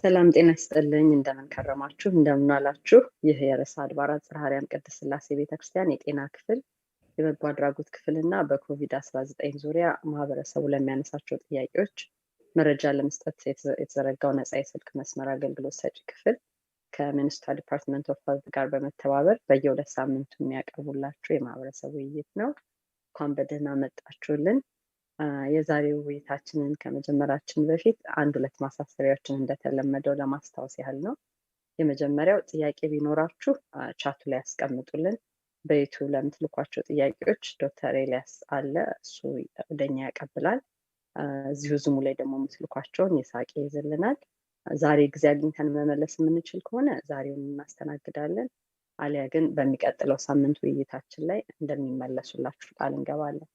ሰላም ጤና ይስጥልኝ እንደምን ከረማችሁ እንደምን አላችሁ ይህ የርዕሰ አድባራት ጽርሐ አርያም ቅድስት ሥላሴ ቤተክርስቲያን የጤና ክፍል የበጎ አድራጎት ክፍልና በኮቪድ-19 ዙሪያ ማህበረሰቡ ለሚያነሳቸው ጥያቄዎች መረጃ ለመስጠት የተዘረጋው ነፃ የስልክ መስመር አገልግሎት ሰጪ ክፍል ከሚኒስቴር ዲፓርትመንት ኦፍ ሄልዝ ጋር በመተባበር በየሁለት ሳምንቱ የሚያቀርቡላችሁ የማህበረሰቡ ውይይት ነው። እንኳን በደህና መጣችሁልን። የዛሬው ውይይታችንን ከመጀመራችን በፊት አንድ ሁለት ማሳሰቢያዎችን እንደተለመደው ለማስታወስ ያህል ነው። የመጀመሪያው ጥያቄ ቢኖራችሁ ቻቱ ላይ ያስቀምጡልን። በዩቲዩብ ለምትልኳቸው ጥያቄዎች ዶክተር ኤልያስ አለ እሱ ወደኛ ያቀብላል። እዚሁ ዙሙ ላይ ደግሞ የምትልኳቸውን የሳቄ ይዝልናል። ዛሬ ጊዜ አግኝተን መመለስ የምንችል ከሆነ ዛሬውን እናስተናግዳለን። አሊያ ግን በሚቀጥለው ሳምንት ውይይታችን ላይ እንደሚመለሱላችሁ ቃል እንገባለን።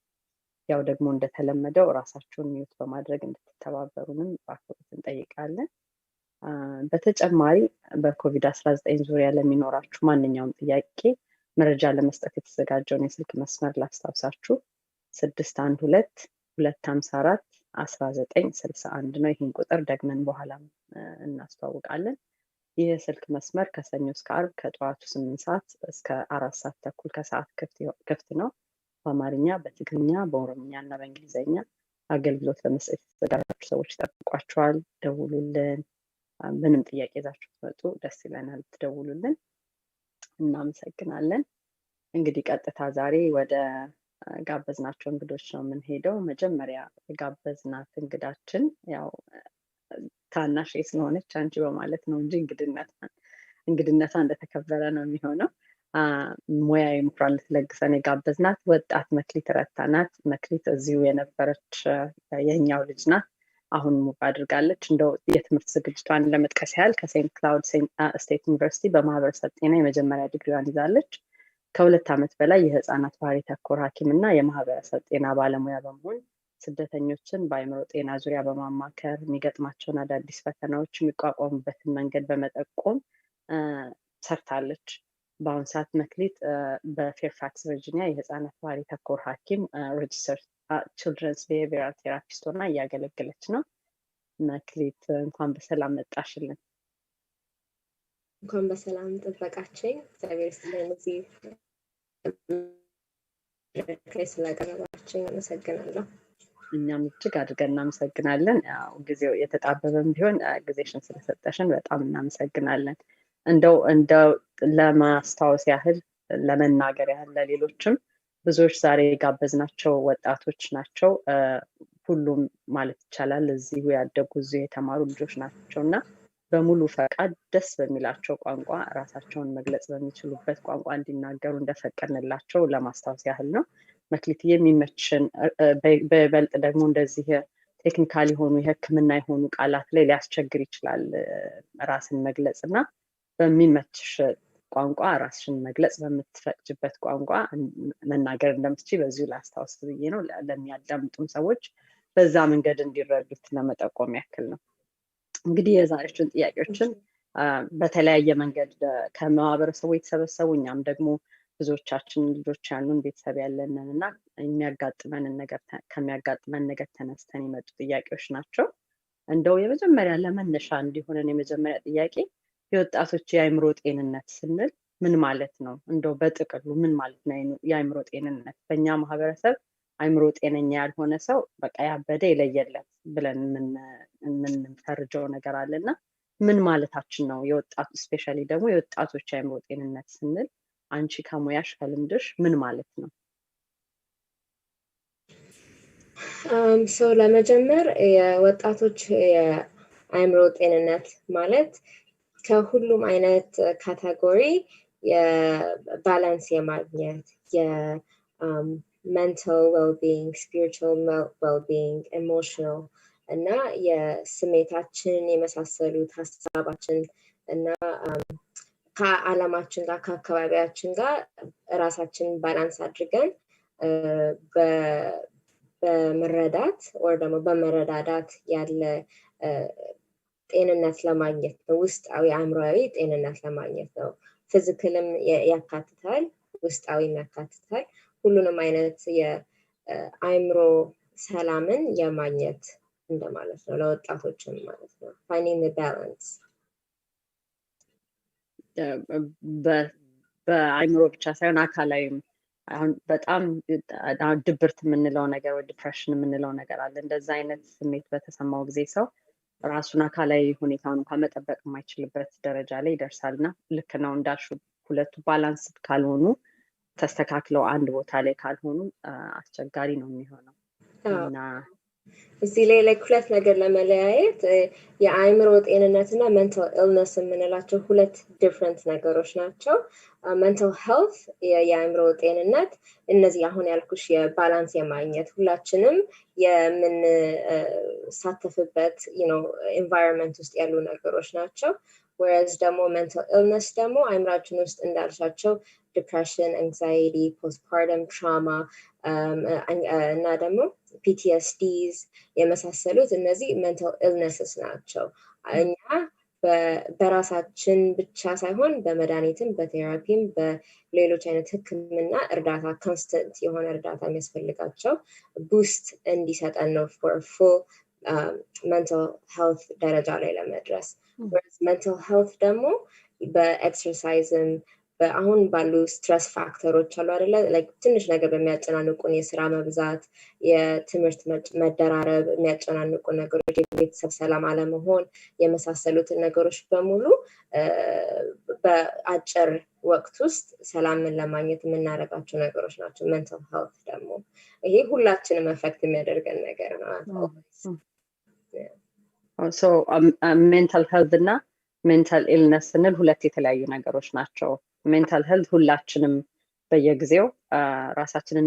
ያው ደግሞ እንደተለመደው ራሳችሁን ሚዩት በማድረግ እንድትተባበሩንም በአክብሮት እንጠይቃለን። በተጨማሪ በኮቪድ-19 ዙሪያ ለሚኖራችሁ ማንኛውም ጥያቄ መረጃ ለመስጠት የተዘጋጀውን የስልክ መስመር ላስታውሳችሁ 612-254-1961 ነው። ይህን ቁጥር ደግመን በኋላ እናስተዋውቃለን። ይህ የስልክ መስመር ከሰኞ እስከ ዓርብ ከጠዋቱ 8 ሰዓት እስከ 4 ሰዓት ተኩል ከሰዓት ክፍት ነው። በአማርኛ፣ በትግርኛ፣ በኦሮምኛ እና በእንግሊዘኛ አገልግሎት ለመስጠት የተዘጋጁ ሰዎች ይጠብቋቸዋል። ደውሉልን። ምንም ጥያቄ ይዛችሁ ትመጡ ደስ ይለናል ትደውሉልን። እናመሰግናለን። እንግዲህ ቀጥታ ዛሬ ወደ ጋበዝናቸው እንግዶች ነው የምንሄደው። መጀመሪያ የጋበዝናት እንግዳችን ያው ታናሽ ስለሆነች አንቺ በማለት ነው እንጂ እንግድነቷ እንደተከበረ ነው የሚሆነው። ሙያዊ ምክሯን ልትለግሰን የጋበዝናት ወጣት መክሊት ረታ ናት። መክሊት እዚሁ የነበረች የኛው ልጅ ናት። አሁን ሙቭ አድርጋለች። እንደው የትምህርት ዝግጅቷን ለመጥቀስ ያህል ከሴንት ክላውድ ስቴት ዩኒቨርሲቲ በማህበረሰብ ጤና የመጀመሪያ ዲግሪዋን ይዛለች። ከ2 ዓመት በላይ የህፃናት ባህሪ ተኮር ሐኪም እና የማህበረሰብ ጤና ባለሙያ በመሆን ስደተኞችን በአእምሮ ጤና ዙሪያ በማማከር የሚገጥማቸውን አዳዲስ ፈተናዎች የሚቋቋሙበትን መንገድ በመጠቆም ሰርታለች። በአሁኑ ሰዓት መክሊት በፌርፋክስ ቨርጂኒያ የህፃናት ባህሪ ተኮር ሐኪም ሬጅስተርድ ችልድረንስ ቢሄቪየራል ቴራፒስት ሆና እያገለገለች ነው። መክሊት እንኳን በሰላም መጣሽልን። እንኳን በሰላም ጠበቃችኝ። እግዚአብሔር ይስጥልኝ። እዚህ ስለቀረባችኝ አመሰግናለሁ። እኛም እጅግ አድርገን እናመሰግናለን። ያው ጊዜው የተጣበበም ቢሆን ጊዜሽን ስለሰጠሽን በጣም እናመሰግናለን። እንደው ለማስታወስ ያህል ለመናገር ያህል ለሌሎችም ብዙዎች ዛሬ የጋበዝናቸው ወጣቶች ናቸው። ሁሉም ማለት ይቻላል እዚሁ ያደጉ እዚሁ የተማሩ ልጆች ናቸው እና በሙሉ ፈቃድ ደስ በሚላቸው ቋንቋ ራሳቸውን መግለጽ በሚችሉበት ቋንቋ እንዲናገሩ እንደፈቀድንላቸው ለማስታወስ ያህል ነው። መክሊት የሚመችን በይበልጥ ደግሞ እንደዚህ ቴክኒካል የሆኑ የሕክምና የሆኑ ቃላት ላይ ሊያስቸግር ይችላል ራስን መግለጽ እና በሚመችሽ ቋንቋ ራስሽን መግለጽ በምትፈቅጅበት ቋንቋ መናገር እንደምትችይ በዚሁ ላስታውስ ብዬ ነው። ለሚያዳምጡም ሰዎች በዛ መንገድ እንዲረዱት ለመጠቆም ያክል ነው። እንግዲህ የዛሬዎችን ጥያቄዎችን በተለያየ መንገድ ከማህበረሰቡ የተሰበሰቡ እኛም ደግሞ ብዙዎቻችን ልጆች ያሉን ቤተሰብ ያለንን እና ከሚያጋጥመን ነገር ተነስተን የመጡ ጥያቄዎች ናቸው። እንደው የመጀመሪያ ለመነሻ እንዲሆነን የመጀመሪያ ጥያቄ የወጣቶች የአእምሮ ጤንነት ስንል ምን ማለት ነው? እንደው በጥቅሉ ምን ማለት ነው የአእምሮ ጤንነት? በእኛ ማህበረሰብ አእምሮ ጤነኛ ያልሆነ ሰው በቃ ያበደ የለየለት ብለን የምንፈርጀው ነገር አለና ምን ማለታችን ነው? የወጣቱ ስፔሻሊ ደግሞ የወጣቶች የአእምሮ ጤንነት ስንል አንቺ ከሙያሽ ከልምድሽ ምን ማለት ነው? ለመጀመር የወጣቶች የአእምሮ ጤንነት ማለት ከሁሉም አይነት ካቴጎሪ የባላንስ የማግኘት የሜንታል ዌልቢንግ፣ ስፒሪቹዋል ዌልቢንግ፣ ኢሞሽናል እና የስሜታችን የመሳሰሉት ሀሳባችን እና ከዓለማችን ጋር ከአካባቢያችን ጋር ራሳችንን ባላንስ አድርገን በመረዳት ወይ ደግሞ በመረዳዳት ያለ ጤንነት ለማግኘት ነው። ውስጣዊ አእምሮአዊ ጤንነት ለማግኘት ነው። ፊዚካልም ያካትታል፣ ውስጣዊም ያካትታል። ሁሉንም አይነት የአእምሮ ሰላምን የማግኘት እንደማለት ነው ለወጣቶችም ማለት ነው finding the balance በአይምሮ ብቻ ሳይሆን አካላዊም አሁን በጣም ድብርት የምንለው ነገር ወይ ዲፕሬሽን የምንለው ነገር አለ እንደዛ አይነት ስሜት በተሰማው ጊዜ ሰው ራሱን አካላዊ ሁኔታውን እንኳን መጠበቅ የማይችልበት ደረጃ ላይ ይደርሳልና ልክ ነው እንዳልሽው ሁለቱ ባላንስ ካልሆኑ ተስተካክለው አንድ ቦታ ላይ ካልሆኑ አስቸጋሪ ነው የሚሆነው እና እዚህ ላይ ሁለት ነገር ለመለያየት የአይምሮ ጤንነትና mental illness የምንላቸው ሁለት different ነገሮች ናቸው mental health የአይምሮ ጤንነት እነዚህ አሁን ያልኩሽ የባላንስ የማግኘት ሁላችንም የምንሳተፍበት environment ውስጥ ያሉ ነገሮች ናቸው whereas ደግሞ mental illness ደግሞ አይምራችን ውስጥ እንዳልሻቸው depression anxiety postpartum trauma እና ደግሞ PTSDs የመሳሰሉት እነዚህ mental illnesses ናቸው እኛ በራሳችን ብቻ ሳይሆን በመድኃኒትም በቴራፒም በሌሎች አይነት ህክምና እርዳታ constant የሆነ እርዳታ የሚያስፈልጋቸው boost እንዲሰጠን ነው for full mental health ደረጃ ላይ ለመድረስ mental health ደግሞ በኤክሰርሳይዝም አሁን ባሉ ስትረስ ፋክተሮች አሉ አይደለ ትንሽ ነገር በሚያጨናንቁን የሥራ መብዛት የትምህርት መደራረብ የሚያጨናንቁ ነገሮች የቤተሰብ ሰላም አለመሆን የመሳሰሉትን ነገሮች በሙሉ በአጭር ወቅት ውስጥ ሰላምን ለማግኘት የምናደርጋቸው ነገሮች ናቸው mental health ደግሞ ይሄ ሁላችንም አፌክት የሚያደርገን ነገር ነው so mental health እና mental illness ስንል ሁለት የተለያዩ ነገሮች ናቸው mental health ሁላችንም በየጊዜው ራሳችንን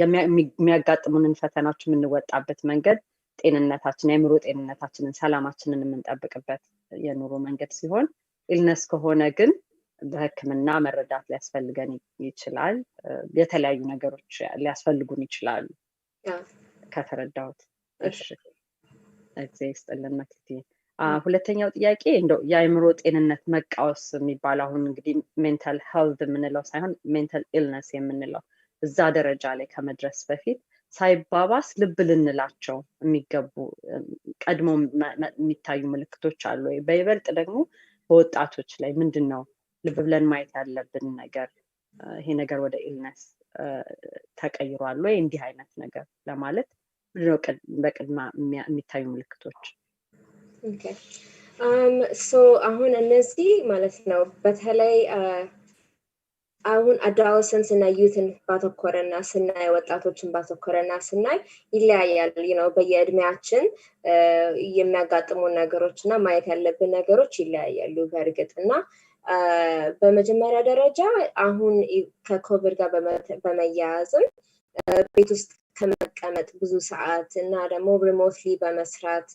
የሚያጋጥሙንን ፈተናዎች የምንወጣበት መንገድ ጤንነታችን የአእምሮ ጤንነታችንን ሰላማችንን የምንጠብቅበት የኑሮ መንገድ ሲሆን illness ከሆነ ግን በህክምና መረዳት ሊያስፈልገን ይችላል የተለያዩ ነገሮች ሊያስፈልጉን ይችላሉ ከተረዳሁት እሺ እግዚአብሔር መክቲ ሁለተኛው ጥያቄ እንደው የአእምሮ ጤንነት መቃወስ የሚባል አሁን እንግዲህ mental health የምንለው ሳይሆን mental illness የምንለው እዛ ደረጃ ላይ ከመድረስ በፊት ሳይባባስ ልብ ልንላቸው የሚገቡ ቀድሞ የሚታዩ ምልክቶች አሉ ወይ በይበልጥ ደግሞ በወጣቶች ላይ ምንድነው ልብ ብለን ማየት ያለብን ነገር ይሄ ነገር ወደ illness ተቀይሯል ወይ እንዲህ አይነት ነገር ለማለት በቅድማ የሚታዩ ምልክቶች Okay. So አሁን እነዚህ ማለት ነው በተለይ አሁን adolescents እና youthን ባተኮረና ስናይ ወጣቶችን ባተኮረና ስናይ ይለያያል በየእድሜያችን የሚያጋጥሙ ነገሮችና ማየት ያለብን ነገሮች ይለያያሉ በእርግጥና በመጀመሪያ ደረጃ አሁን ከኮቪድ ጋር በመያያዝም ቤት ውስጥ ከመቀመጥ ብዙ ሰዓት እና ደግሞ ሪሞትሊ በመስራት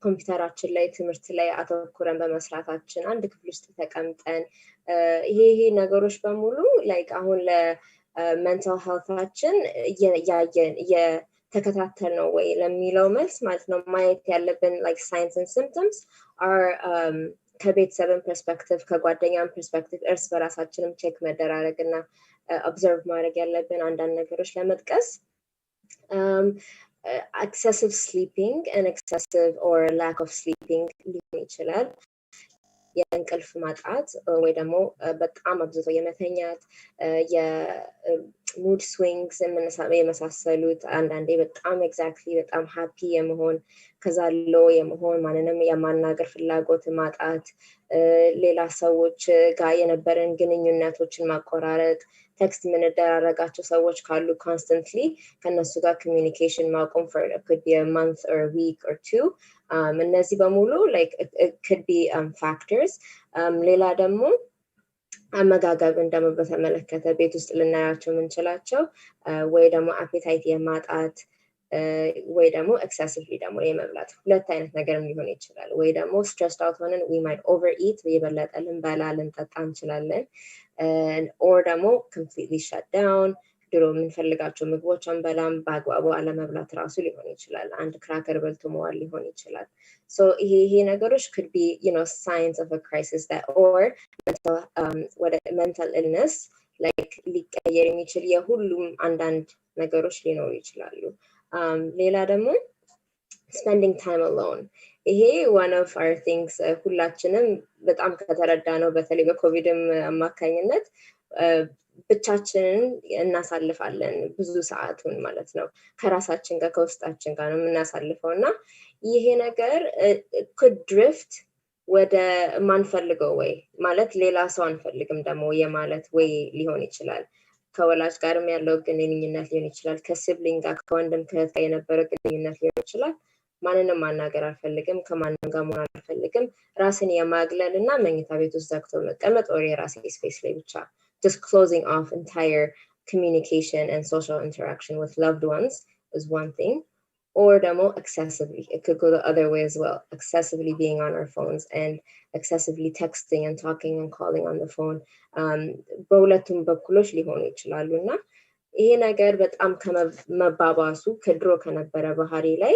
ኮምፒውተራችን ላይ ትምህርት ላይ አተኩረን በመስራታችን አንድ ክፍል ውስጥ ተቀምጠን ይሄ ነገሮች በሙሉ አሁን ለሜንታል ሄልታችን የተከታተል ነው ወይ ለሚለው መልስ ማለት ነው ማየት ያለብን signs and symptoms are ከቤተሰብን ፐርስፔክቲቭ ከጓደኛን ፐርስፔክቲቭ እርስ በራሳችንም ቼክ መደራረግና ኦብዘርቭ ማድረግ ያለብን አንዳንድ ነገሮች ለመጥቀስ excessive sleeping and excessive or lack of sleeping ሊሆን ይችላል የእንቅልፍ ማጣት ወይ ደግሞ በጣም አብዝቶ የመተኛት የሙድ ስዊንግስ የመሳሰሉት አንዳንዴ በጣም ኤግዛክትሊ በጣም ሃፒ የመሆን ከዛ ሎ የመሆን ማንንም የማናገር ፍላጎት ማጣት ሌላ ሰዎች ጋር የነበረን ግንኙነቶችን ማቆራረጥ ቴክስት የምንደራረጋቸው ሰዎች ካሉ constantly ከነሱ ጋር communication ማቆም for it could be a month or a week or two እነዚህ በሙሉ it could be factors ሌላ ደግሞ አመጋገብን ደግሞ በተመለከተ ቤት ውስጥ ልናያቸው የምንችላቸው ወይ ደግሞ appetite የማጣት ወይ ደግሞ excessively ደግሞ የመብላት ሁለት አይነት ነገር ሊሆን ይችላል ወይ ደግሞ stressed out ሆነን we might overeat የበለጠ ልንበላ ልንጠጣ እንችላለን or ደግሞ completely shut down ድሮ የምንፈልጋቸው ምግቦች አንበላም በአግባቡ አለመብላት ራሱ ሊሆን ይችላል አንድ ክራከር በልቶ መዋል ሊሆን ይችላል so ይሄ ነገሮች could be signs of a crisis that or mental illness ሊቀየር የሚችል የሁሉም አንዳንድ ነገሮች ሊኖሩ ይችላሉ ሌላ ደግሞ spending time alone. ይሄ one of our things ሁላችንም በጣም ከተረዳነው በተለይ በኮቪድም አማካኝነት ብቻችንን እናሳልፋለን ብዙ ሰዓቱን ማለት ነው ከራሳችን ጋር ከውስጣችን ጋር ነው የምናሳልፈውና ይሄ ነገር could drift ወደ ማንፈልገው ወይ ማለት ሌላ ሰው አንፈልግም ደግሞ የማለት ወይ ሊሆን ይችላል ከወላጅ ጋርም ያለው ግንኙነት ሊሆን ይችላል ከሲብሊንግ ጋር ከወንድም ከእህት ጋር የነበረ ግንኙነት ሊሆን ይችላል ማንንም ማናገር አልፈልግም ከማንም ጋር መሆን አልፈልግም ራስን የማግለልና መኝታ ቤት ውስጥ ዘግቶ መቀመጥ or የራሴ ስፔስ ላይ ብቻ just closing off entire communication and social interaction with loved ones is one thing or demo excessively it could go the other way as well excessively being on our phones and excessively texting and talking and calling on the phone በሁለቱም በኩሎች ሊሆኑ ይችላሉና ይሄ ነገር በጣም ከመባባሱ ከድሮ ከነበረ ባህሪ ላይ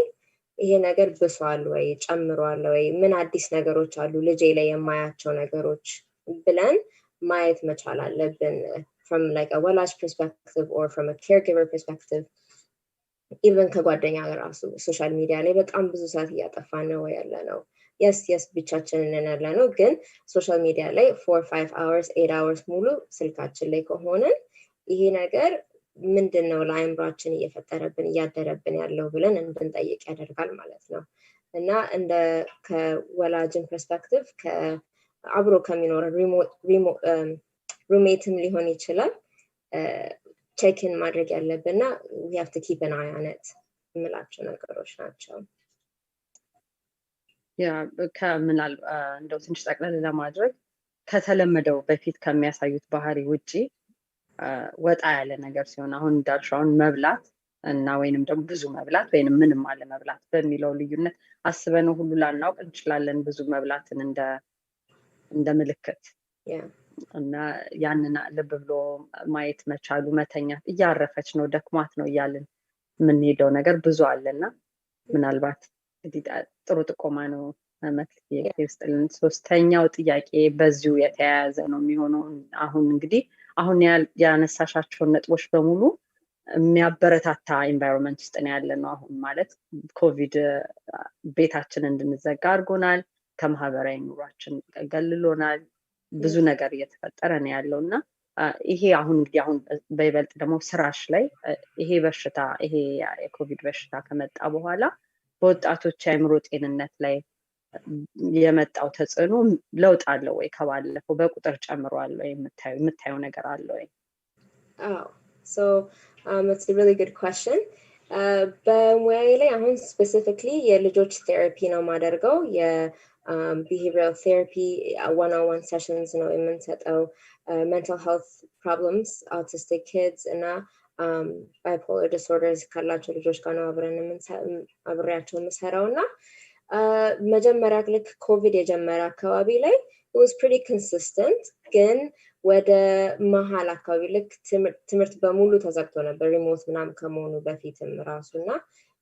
ይሄ ነገር ብሷል ወይ ጨምሯል ወይ ምን አዲስ ነገሮች አሉ ልጄ ላይ የማያቸው ነገሮች ብለን ማየት መቻል አለብን from like a ወላጅ perspective or from a caregiver perspective even ከጓደኛ ራሱ ሶሻል ሚዲያ ላይ በጣም ብዙ ሰዓት እያጠፋን ነው ያለ ነው yes ብቻችንን ያለ ነው ግን ሶሻል ሚዲያ ላይ 4-5 hours 8 hours ሙሉ ስልካችን ላይ ከሆነ ይሄ ነገር ምንድነው ለአይምሮአችን እየፈጠረብን እያደረብን ያለው ብለን እንድንጠይቅ ያደርጋል ማለት ነው እና እንደ ከወላጅን perspective ከአብሮ ከሚኖር ሩሜትም ሊሆን ይችላል check in ማድረግ ያለብንና we have to keep an eye on it ምላቸው ነገሮች ናቸው ያ ከመናል እንደው ትንሽ ጠቅለል ለማድረግ ከተለመደው በፊት ከሚያሳዩት ባህሪ ውጪ ወጣ ያለ ነገር ሲሆን አሁን እንዳልሻውን መብላት እና ወይንም ደግሞ ብዙ መብላት ወይንም ምንም አለ መብላት በሚለው ልዩነት አስበነው ሁሉ ላናውቅ እንችላለን ብዙ መብላትን እንደ ምልክት እና ያንና ልብ ብሎ ማየት መቻሉ መተኛት እያረፈች ነው ደክማት ነው እያልን ምን ሄደው ነገር ብዙ አለና ምናልባት ጥሩ ጥቆማ ነው መክሊት የክርስቲያን ሶስተኛው ጥያቄ በዚሁ የተያያዘ ነው የሚሆነው አሁን እንግዲህ አሁን ያነሳሻቸው ነጥቦች በሙሉ የሚያበረታታ ኤንቫይሮንመንት ውስጥ ነው ያለነው አሁን ማለት ኮቪድ ቤታችን እንድንዘጋ አድርጎናል ከማህበራዊ ኑሯችን ገልሎናል ብዙ ነገር እየተፈጠረ ነው ያለውና ይሄ አሁን እንግዲህ አሁን በይበልጥ ደግሞ ስራሽ ላይ ይሄ በሽታ ይሄ የኮቪድ በሽታ ከመጣ በኋላ በወጣቶች አእምሮ ጤንነት ላይ የመጣው ተጽዕኖ ለውጥ አለው ወይ ከባለፈው በቁጥር ጨምሯል ወይ የምታየው ነገር አለ ወይ so it's a really good question በሙያዬ ላይ አሁን specifically የልጆች ቴራፒ ነው ማደርገው behavioral therapy one-on-one sessions ነው የምንሰጠው mental health problems autistic kids እና bipolar disorders ካላቸው ልጆች ጋር ነው አብሬያቸው የምሰራውና መጀመሪያ ልክ ኮቪድ የጀመረ አካባቢ ላይ it was pretty consistent ግን ወደ መሃል አካባቢ ልክ ትምህርት በሙሉ ተዘግቶ ነበር ሪሞት ምናምን ከመሆኑ በፊትም ራሱና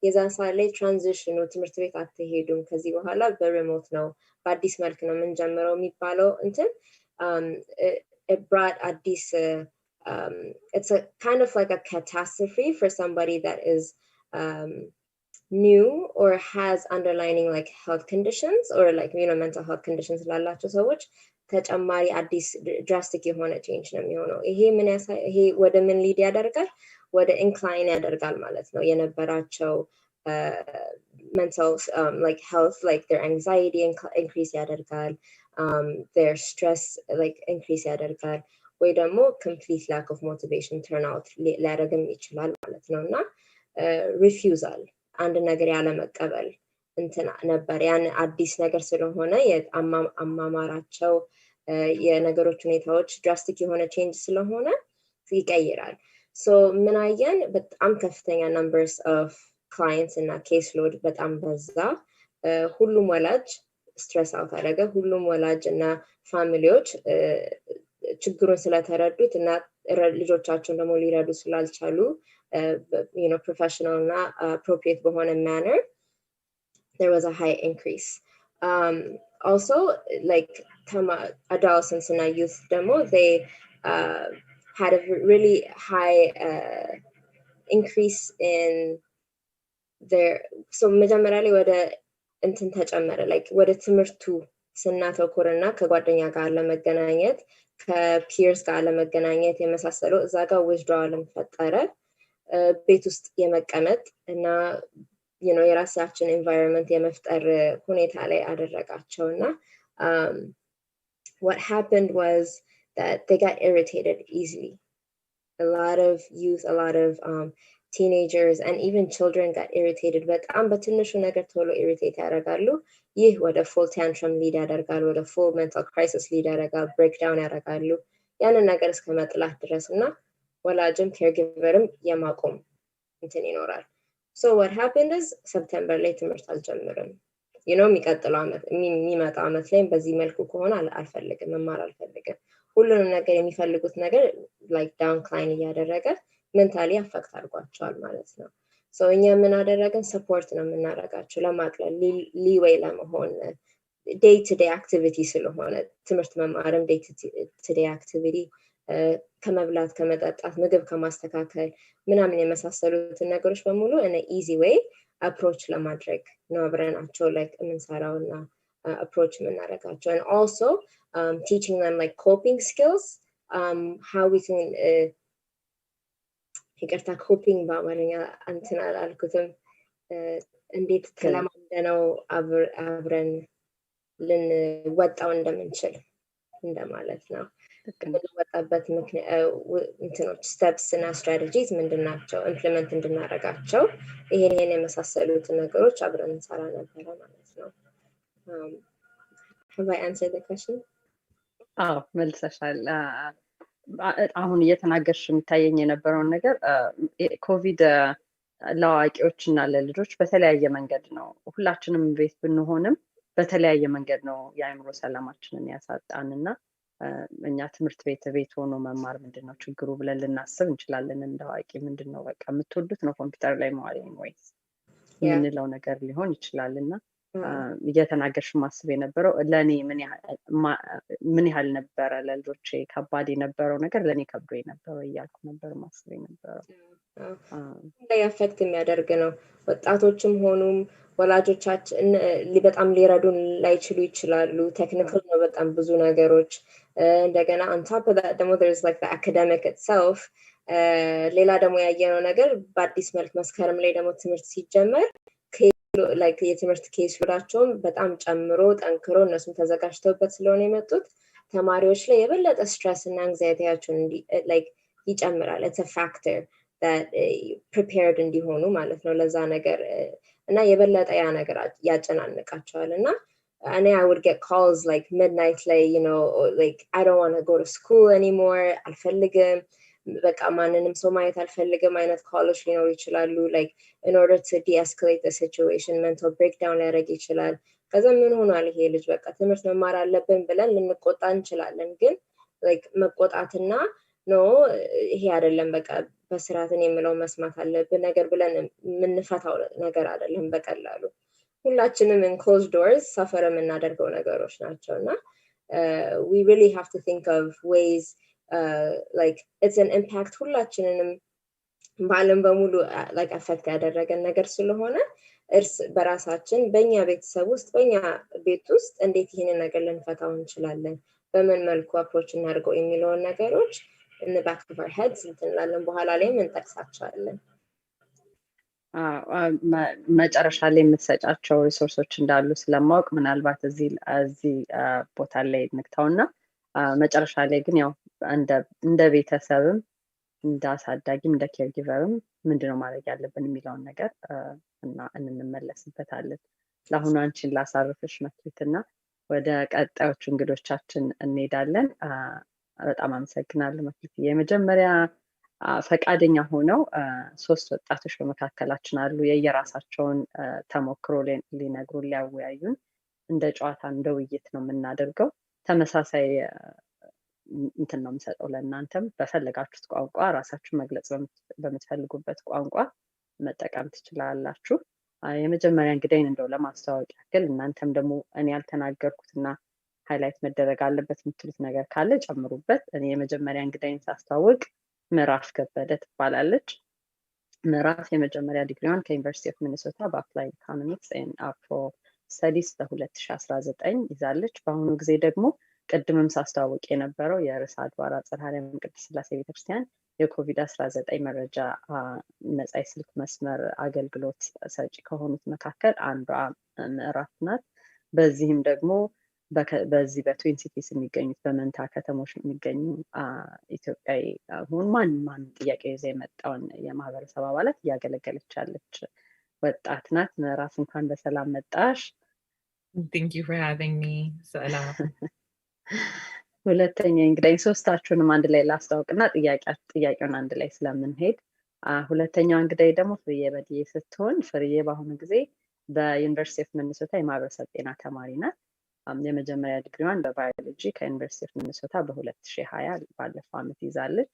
የዛን ሰዓት ላይ ትራንዚሽኑ ትምህርት ቤት አትሄዱም ከዚህ በኋላ በሪሞት ነው በአዲስ መልክ ነው የምንጀምረው የሚባለው እንትን it brought አዲስ it's a kind of like a catastrophe for somebody that is new or has underlying like health conditions or like mental health conditions ላላቸው ሰዎች ተጨማሪ አዲስ drastic የሆነ change ነው የሚሆነው ይሄ ምን ይሄ ወደ ምን ሊድ ያደርጋል ወደ incline ያደርጋል ማለት ነው የነበራቸው mental like health like their anxiety increase ያደርጋል their stress like increase ያደርጋል ወይ ደግሞ complete lack of motivation turn out ሊያደርግም ይችላል ማለት ነውና refusal አንድ ነገር ያለ መቀበል እንትና ነበር ያን አዲስ ነገር ስለሆነ የአማማራቸው የነገሮች ሁኔታዎች drastic የሆነ change ስለሆነ ይቀይራል so ምን አየን በጣም ከፍተኛ numbers of clients እና case load በጣም በዛ ሁሉም ወላጅ stress out አደረገ ሁሉም ወላጅ እና ፋሚሊዎች ችግሩን ስለተረዱት እና ልጆቻቸውን ደግሞ ሊረዱ ስላልቻሉ professional እና appropriate በሆነ manner there was a high increase also like adolescents and youth demo they had a really high increase in መጀመሪያ ላይ ወደ እንትን ተጨመረ like ወደ ትምህርቱ ስናተኩርና ከጓደኛ ጋር ለመገናኘት ከፒርስ ጋር ለመገናኘት የመሳሰለው እዛ ጋር withdrawal ፈጠረ ቤት ውስጥ የመቀመጥ እና የራሳችን environment የመፍጠር ሁኔታ ላይ አደረጋቸውና what happened was that they got irritated easily. A lot of youth, a lot of teenagers and even children got irritated. በጣም በትንሹ ነገር ቶሎ irritate ያደርጋሉ። ይህ ወደ full tantrum lead ያደርጋል፣ ወደ full mental crisis lead ያደርጋል፣ breakdown ያደርጋሉ። ያንን ነገር እስከ መጥላት ድረስ እና ወላጅም caregiverም የማቆም እንትን ይኖራል። So what happened is September ላይ ትምህርት አልጀምርም። የሚቀጥለው ዓመት የሚመጣው ዓመት ላይ በዚህ መልኩ ከሆነ አልፈልግም መማር አልፈልግም። ሁሉንም ነገር የሚፈልጉት ነገር like downcline እያደረገ ሜንታሊ አፈክት አድርጓቸዋል ማለት ነው። so እኛ ምን አደረግን ሰፖርት ነው የምናደርጋቸው ለማቅለል ሊዌይ ለመሆን day to day activity ስለሆነ ትምህርት መማርም day to day activity ከመብላት ከመጠጣት ምግብ ከማስተካከል ምናምን የመሳሰሉትን ነገሮች በሙሉ in an easy way approach ለማድረግ ነው አብረናቸው like የምንሰራውና approach የምናደርጋቸው and also teaching them like coping skills how we can ይቅርታ coping በአማርኛ እንትን አላልኩትም እንዴት ተለማምደነው አብረን ልንወጣው እንደምንችል እንደማለት ነው። የምንወጣበት እንትኖች steps እና strategies ምንድናቸው implement እንድናደርጋቸው ይሄን የመሳሰሉት ነገሮች አብረን እንሰራ ነበር ማለት ነው። Have I answered the question? መልሰሻል። አሁን እየተናገርሽ የምታየኝ የነበረውን ነገር ኮቪድ ለአዋቂዎችና ለልጆች በተለያየ መንገድ ነው ሁላችንም ቤት ብንሆንም በተለያየ መንገድ ነው የአእምሮ ሰላማችንን ያሳጣንና እኛ ትምህርት ቤት ሆኖ መማር ምንድነው ችግሩ ብለን ልናስብ እንችላለን። እንደዋቂ ምንድነው በቃ የምትወዱት ነው ኮምፒውተር ላይ መዋል ወይስ ምንለው ነገር ሊሆን ይችላልና እየተናገርሽ ማስብ የነበረው ለኔ ምን ያህል ነበረ ለልጆቼ ከባድ የነበረው ነገር ለኔ ከብዶ የነበረው እያልኩ ነበር ማስብ የነበረው። ላይ አፌክት የሚያደርግ ነው። ወጣቶችም ሆኑም ወላጆቻችን በጣም ሊረዱን ላይችሉ ይችላሉ። ቴክኒካል ነው በጣም ብዙ ነገሮች እንደገና on top of that ደግሞ there's like the academic itself ሌላ ደግሞ ያየነው ነገር በአዲስ መልክ መስከረም ላይ ደግሞ ትምህርት ሲጀመር like የትምህርት ኬስ ሎዳቸውም በጣም ጨምሮ ጠንክሮ እነሱም ተዘጋጅተውበት ስለሆነ የመጡት ተማሪዎች ላይ የበለጠ ስትረስ እና አንግዛይቲያቸውን like ይጨምራል። it's a factor that prepared እንዲሆኑ ማለት ነው ለዛ ነገር እና የበለጠ ያ ነገር ያጨናንቃቸዋል እና I would get calls like midnight like like I don't want to go to school anymore አልፈልግም በቃ ማንንም ሰው ማየት አልፈልግም አይነት calls ሊኖሩ ይችላሉ like in order to de-escalate the situation mental breakdown ሊያደርግ ይችላል። ከዛ ምን ሆኗል ይሄ ልጅ በቃ ትምህርት መማር አለብን ብለን ልንቆጣ እንችላለን ግን like መቆጣትና ይሄ አይደለም በቃ በስርዓትን የምለው መስማት አለብን ነገር ብለን የምንፈታው ነገር አይደለም በቀላሉ ሁላችንም in closed doors ሰፈር የምናደርገው ነገሮች ናቸውና we really have to think of ways like it's an impact ሁላችንንም በአለም በሙሉ like affect ያደረገን ነገር ስለሆነ እርስ በራሳችን በእኛ ቤተሰብ ውስጥ በእኛ ቤት ውስጥ እንዴት ይሄንን ነገር ልንፈታው እንችላለን በምን መልኩ አፕሮች እናድርገው የሚለውን ነገሮች in the back of our heads እንላለን በኋላ ላይ እንጠቅሳቸዋለን። መጨረሻ ላይ የምትሰጫቸው ሪሶርሶች እንዳሉ ስለማወቅ ምናልባት እዚህ ቦታ ላይ እንክታውና መጨረሻ ላይ ግን ያው እንደ ቤተሰብም እንደ አሳዳጊም እንደ ኬርጊቨርም ምንድነው ማድረግ ያለብን የሚለውን ነገር እና እንመለስበታለን። ለአሁኑ አንቺን ላሳርፍሽ መክሊትና ወደ ቀጣዮቹ እንግዶቻችን እንሄዳለን። በጣም አመሰግናለሁ መክሊት። የመጀመሪያ ፈቃደኛ ሆነው 3 ወጣቶች በመካከላችን አሉ የየራሳቸውን ተሞክሮ ሊነግሩ ሊያወያዩን እንደ ጨዋታ እንደ ውይይት ነው የምናደርገው። ተመሳሳይ እንትን ነው የምሰጠው ለእናንተም በፈለጋችሁት ቋንቋ ራሳችሁ መግለጽ በምትፈልጉበት ቋንቋ መጠቀም ትችላላችሁ። የመጀመሪያ እንግዳይን እንደው ለማስተዋወቅ ያክል እናንተም ደግሞ እኔ ያልተናገርኩትና ሃይላይት መደረግ አለበት የምትሉት ነገር ካለ ጨምሩበት። እኔ የመጀመሪያ እንግዳይን ሳስተዋውቅ ምዕራፍ ከበደ ትባላለች። ምዕራፍ የመጀመሪያ ዲግሪዋን ከዩኒቨርሲቲ ኦፍ ሚኒሶታ በአፕላይድ ኢኮኖሚክስ ኤንድ አፍሮ ስተዲስ በ2019 ይዛለች። በአሁኑ ጊዜ ደግሞ ቅድምም ሳስተዋወቅ የነበረው የርዕሰ አድባራት ጽርሐ አርያም ቅድስት ሥላሴ ቤተክርስቲያን የኮቪድ-19 መረጃ ነፃ የስልክ መስመር አገልግሎት ሰጪ ከሆኑት መካከል አንዷ ምዕራፍ ናት። በዚህም ደግሞ በዚህ በትዊን ሲቲስ የሚገኙት በመንታ ከተሞች የሚገኙ ኢትዮጵያዊ አሁን ማንም ጥያቄ ይዘ የመጣውን የማህበረሰብ አባላት እያገለገለች ያለች ወጣት ናት። ምዕራፍ እንኳን በሰላም መጣሽ። Thank you for having me, ሰላም። ሁለተኛ እንግዲህ ሶስታችሁንም አንድ ላይ ላስተዋውቅና ጥያቄውን አንድ ላይ ስለምንሄድ ሁለተኛው እንግዲህ ደግሞ ፍርዬ በድዬ ስትሆን ፍርዬ በአሁኑ ጊዜ በዩኒቨርሲቲ ኦፍ ሚኒሶታ የማህበረሰብ ጤና ተማሪ ናት። የመጀመሪያ ዲግሪዋን በባዮሎጂ ከዩኒቨርሲቲ ኦፍ ሚኒሶታ በ2020 ባለፈው ዓመት ይዛለች።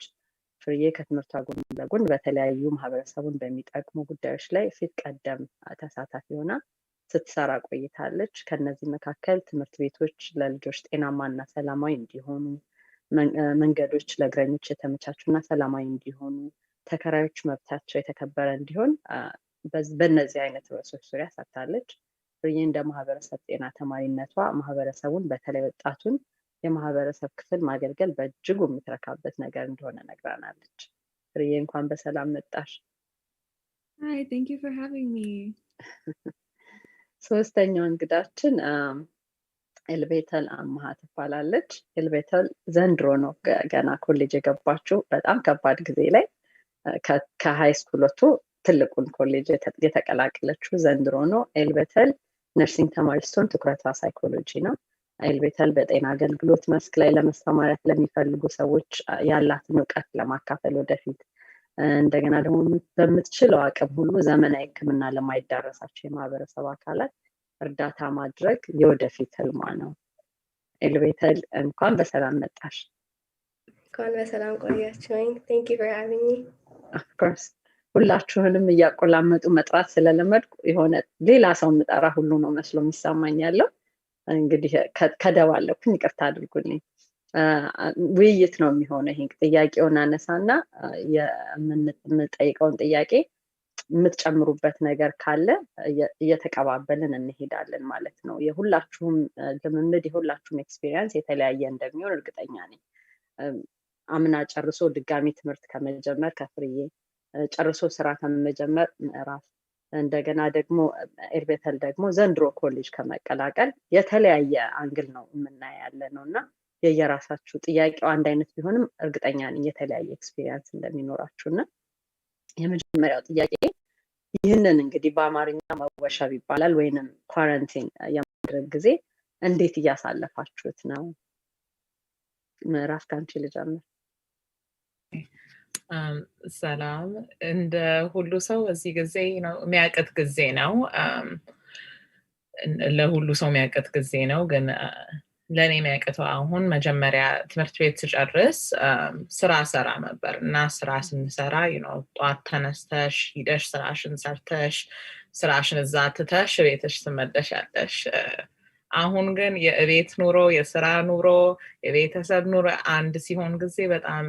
ፍርዬ ከትምህርቷ ጎን ለጎን በተለያዩ ማህበረሰቡን በሚጠቅሙ ጉዳዮች ላይ ፊት ቀደም ተሳታፊ ሆና ስትሰራ ቆይታለች። ከነዚህ መካከል ትምህርት ቤቶች ለልጆች ጤናማና ሰላማዊ እንዲሆኑ፣ መንገዶች ለእግረኞች የተመቻቹና ሰላማዊ እንዲሆኑ፣ ተከራዮች መብታቸው የተከበረ እንዲሆን በእነዚህ አይነት ርዕሶች ዙሪያ ሰርታለች። ፍርዬ እንደ ማህበረሰብ ጤና ተማሪነቷ ማህበረሰቡን በተለይ ወጣቱን የማህበረሰብ ክፍል ማገልገል በእጅጉ የምትረካበት ነገር እንደሆነ ነግራናለች። ፍርዬ እንኳን በሰላም መጣሽ። Hi, thank you for having me. ሶስተኛው እንግዳችን ኤልቤተል አማሃ ትባላለች። ኤልቤተል ዘንድሮ ነው ገና ኮሌጅ የገባችው። በጣም ከባድ ጊዜ ላይ ከሃይ ስኩል ወጥቶ ትልቁን ኮሌጅ የተቀላቀለችው ዘንድሮ ነው። ኤልቤተል ነርሲንግ ተማሪ ስትሆን ትኩረቷ ሳይኮሎጂ ነው። ኤልቤተል በጤና አገልግሎት መስክ ላይ ለመሰማራት ለሚፈልጉ ሰዎች ያላትን እውቀት ለማካፈል ወደፊት እንደገና ደግሞ በምትችለው አቅም ሁሉ ዘመናዊ ሕክምና ለማይዳረሳቸው የማህበረሰብ አካላት እርዳታ ማድረግ የወደፊት ህልሟ ነው። ኤልቤተል እንኳን በሰላም መጣሽ። እንኳን በሰላም ቆያችሁኝ። Thank you for having me. Of course ሁላችሁንም እያቆላመጡ መጥራት ስለለመድኩ የሆነ ሌላ ሰው ምጠራ ሁሉ ነው መስሎ የሚሰማኝ ያለው። እንግዲህ ከደባለኩኝ ይቅርታ አድርጉልኝ። ውይይት ነው የሚሆነው። ይሄን ጥያቄውን አነሳና የምንጠይቀውን ጥያቄ የምትጨምሩበት ነገር ካለ እየተቀባበልን እንሄዳለን ማለት ነው። የሁላችሁም ልምምድ የሁላችሁም ኤክስፒሪየንስ የተለያየ እንደሚሆን እርግጠኛ ነኝ። አምና ጨርሶ ድጋሚ ትምህርት ከመጀመር ከፍርዬ ጨርሶ ስራ ከመጀመር ምዕራፍ እንደገና ደግሞ ኤልቤተል ደግሞ ዘንድሮ ኮሌጅ ከመቀላቀል የተለያየ አንግል ነው የምናያለ ነው እና የየራሳችሁ ጥያቄው አንድ አይነት ቢሆንም እርግጠኛ ነኝ የተለያየ ኤክስፒሪየንስ እንደሚኖራችሁና የመጀመሪያው ጥያቄ ይህንን እንግዲህ በአማርኛ መወሸብ ይባላል ወይንም ኳረንቲን የማድረግ ጊዜ እንዴት እያሳለፋችሁት ነው? ምዕራፍ ካንቺ ልጀምር። ሰላም። እንደ ሁሉ ሰው እዚህ ጊዜ ነው የሚያቀት ጊዜ ነው። ለሁሉ ሰው የሚያቀት ጊዜ ነው። ግን ለኔ የሚያቀተው አሁን መጀመሪያ ትምህርት ቤት ስጨርስ ስራ ሰራ ነበር እና ስራ ስንሰራ ጧት ተነስተሽ ሂደሽ ስራሽን ሰርተሽ ስራሽን እዛ ትተሽ ቤትሽ ትመለሻለሽ። አሁን ግን የቤት ኑሮ፣ የስራ ኑሮ፣ የቤተሰብ ኑሮ አንድ ሲሆን ጊዜ በጣም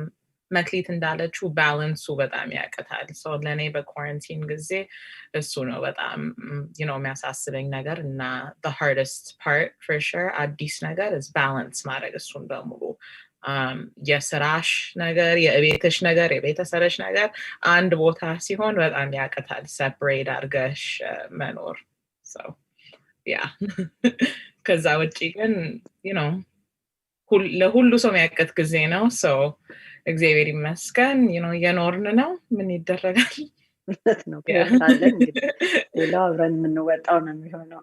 መክሊት እንዳለችው ባላንሱ በጣም ያቀታል። ሰው ለኔ በኳረንቲን ጊዜ እሱ ነው በጣም የሚያሳስበኝ ነገር እና the hardest part for sure አዲስ ነገር is balance ማድረግ እሱን በሙሉ የስራሽ ነገር፣ የቤትሽ ነገር፣ የቤተሰብሽ ነገር አንድ ቦታ ሲሆን በጣም ያቀታል separate አድርገሽ መኖር። so yeah ከዛ ውጪ ግን ለሁሉ ሰው የሚያቀት ጊዜ ነው። so እግዚአብሔር ይመስገን የኖርን ነው። ምን ይደረጋል ነው ያለን እንግዲህ ሌላው አብረን የምንወጣው ነው የሚሆነው።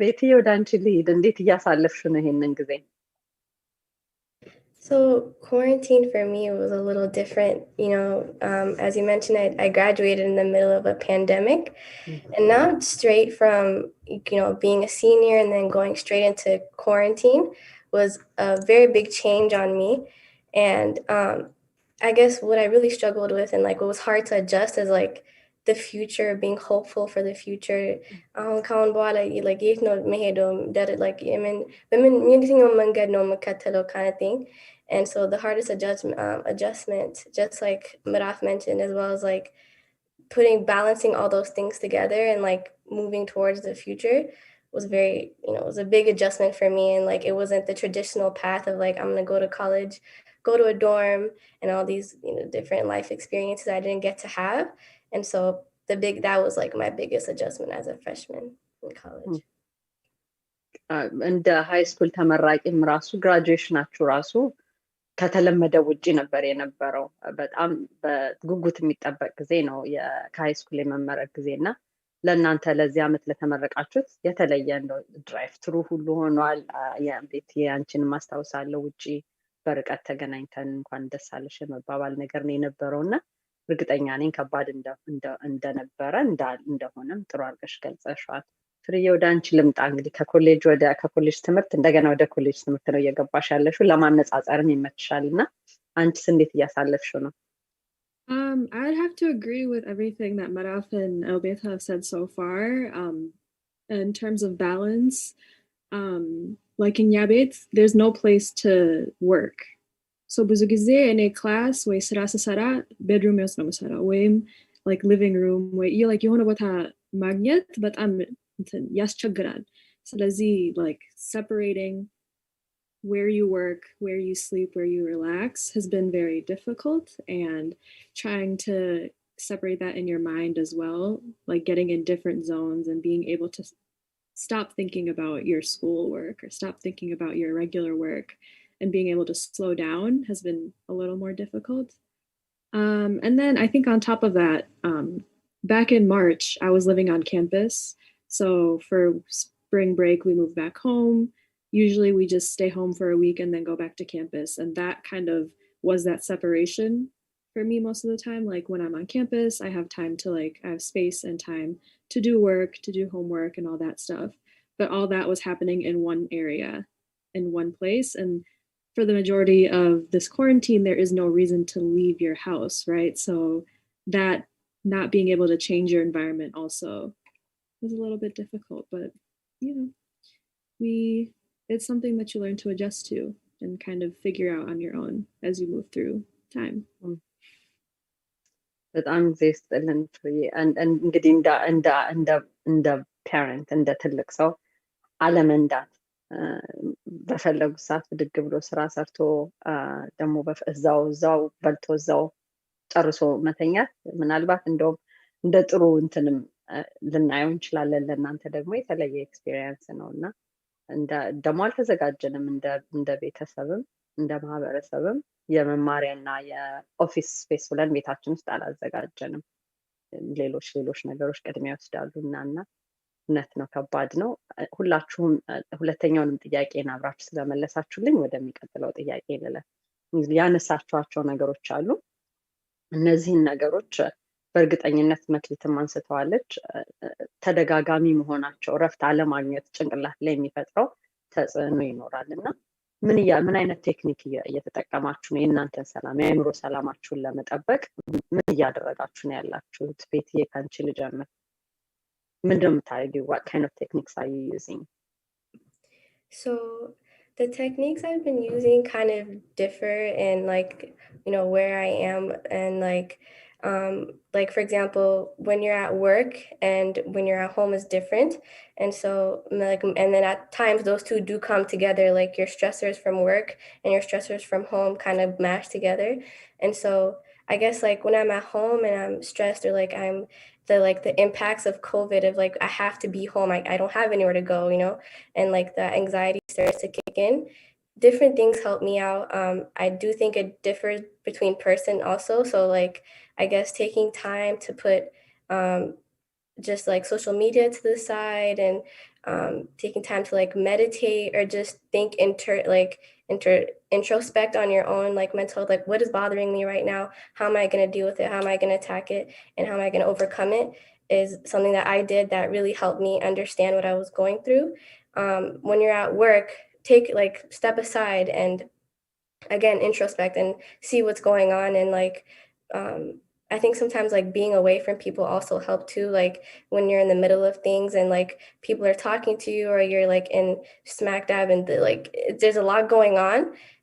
ቤቲ ወደ አንቺ ልሂድ። እንዴት እያሳለፍሽ ነው ይሄንን ጊዜ? So quarantine for me was a little different, as you mentioned, I graduated in the middle of a pandemic, and now straight from, being a senior and then going straight into quarantine was a very big change on me. And I guess what I really struggled with and what was hard to adjust is the future, being hopeful for the future. ካሁን በኋላ like የት ነው መሄደው like በምን የትኛው መንገድ ነው የምከተለው kind of thing. And so the hardest adjustment, just like Miraf mentioned, as well as like balancing all those things together and like moving towards the future was very, it was a big adjustment for me. And like, it wasn't the traditional path of like, I'm going to go to college, go to a dorm, and all these, different life experiences I didn't get to have. And so that was like my biggest adjustment as a freshman in college. እንደ ሃይ ስኩል ተመራቂም ራሱ ግራጁዌሽናችሁ ራሱ ከተለመደ ውጪ ነበር የነበረው። በጣም በጉጉት የሚጠበቅ ጊዜ ነው ከሃይ ስኩል የመመረቅ ጊዜና ለእናንተ ለዚህ ዓመት ለተመረቃችሁት የተለየ እንደው ድራይቭ ትሩ ሁሉ ሆኗል። የቤት ያንቺን ማስታወሳለሁ ውጪ በርቀት ተገናኝተን እንኳን ደስ አለሽ መባባል ነገር ነው የነበረውና እርግጠኛ ነኝ ከባድ እንደነበረ እንደሆነም ጥሩ አድርገሽ ገልጸሻል። ፍሬዬ ወደ አንቺ ልምጣ። እንግዲህ ከኮሌጅ ትምህርት እንደገና ወደ ኮሌጅ ትምህርት ነው እየገባሽ ያለሽው፣ ለማነጻጸርም ይመችሻልና አንቺስ እንዴት እያሳለፍሽው ነው? I'd have to agree with everything that Maraf and Elbeta have said so far. In terms of balance, like in Yabet, there's no place to work. So ብዙ ጊዜ እኔ ክላስ ወይ ስራ ስሰራ ቤድሩም ውስጥ ነው የምሰራው ወይም like living room ወይ like የሆነ ቦታ ማግኘት በጣም ያስቸግራል። ስለዚህ like separating where you work, where you sleep, where you relax has been very difficult, and trying to separate that in your mind as well, like getting in different zones and being able to stop thinking about your schoolwork or stop thinking about your regular work and being able to slow down has been a little more difficult. And then I think on top of that, back in March, I was living on campus. So for spring break, we moved back home. Usually we just stay home for a week and then go back to campus. And that kind of was that separation for me most of the time. Like when I'm on campus, I have time to I have space and time to do work, to do homework and all that stuff. But all that was happening in one area, in one place. And for the majority of this quarantine, there is no reason to leave your house, right? So that not being able to change your environment also was a little bit difficult, but it's something that you learn to adjust to and kind of figure out on your own as you move through time. በጣም ጊዜ ስጥልን ፍሬ። እንግዲህ እንደ ፓረንት እንደ ትልቅ ሰው አለመንዳት በፈለጉት ሰዓት ብድግ ብሎ ስራ ሰርቶ ደግሞ እዛው በልቶ እዛው ጨርሶ መተኛት ምናልባት እንደውም እንደ ጥሩ እንትንም ልናየው እንችላለን። ለእናንተ ደግሞ የተለየ ኤክስፒሪየንስ ነውና ደግሞ አልተዘጋጀንም እንደ ቤተሰብም እንደ ማህበረሰብም የመማሪያና የኦፊስ ስፔስ ብለን ቤታችን ውስጥ አላዘጋጀንም። ሌሎች ነገሮች ቅድሚያ ይወስዳሉ እና እውነት ነው፣ ከባድ ነው። ሁላችሁም ሁለተኛውንም ጥያቄን አብራችሁ ስለመለሳችሁልኝ ወደሚቀጥለው ጥያቄ ልለፍ። ያነሳችኋቸው ነገሮች አሉ። እነዚህን ነገሮች በእርግጠኝነት መክሊትም አንስተዋለች። ተደጋጋሚ መሆናቸው እረፍት አለማግኘት ጭንቅላት ላይ የሚፈጥረው ተጽዕኖ ይኖራል እና ምን አይነት ቴክኒክ እየተጠቀማችሁ ነው የእናንተን ሰላም የአእምሮ ሰላማችሁን ለመጠበቅ ምን እያደረጋችሁ ነው ያላችሁት? ቤትዬ ከአንቺ ልጀምር። ምንድን ነው የምታደርጊው? What kind of techniques are you using? So the techniques I've been using kind of differ in where I am, and for example, when you're at work and when you're at home is different. And so and then at times those two do come together, like your stressors from work and your stressors from home kind of mash together. And so I guess when I'm at home and I'm stressed, or I'm the impacts of COVID of I have to be home, I don't have anywhere to go, and the anxiety starts to kick in. Different things help me out. I do think it differs between person also. So I guess taking time to put just social media to the side, and taking time to meditate, or just think introspect on your own mental, what is bothering me right now? How am I going to deal with it? How am I going to attack it? And how am I going to overcome it? Is something that I did that really helped me understand what I was going through. When you're at work, take step aside and again introspect and see what's going on, and I think sometimes like being away from people also help too, like when you're in the middle of things and like people are talking to you or you're like in smack dab and like there's a lot going on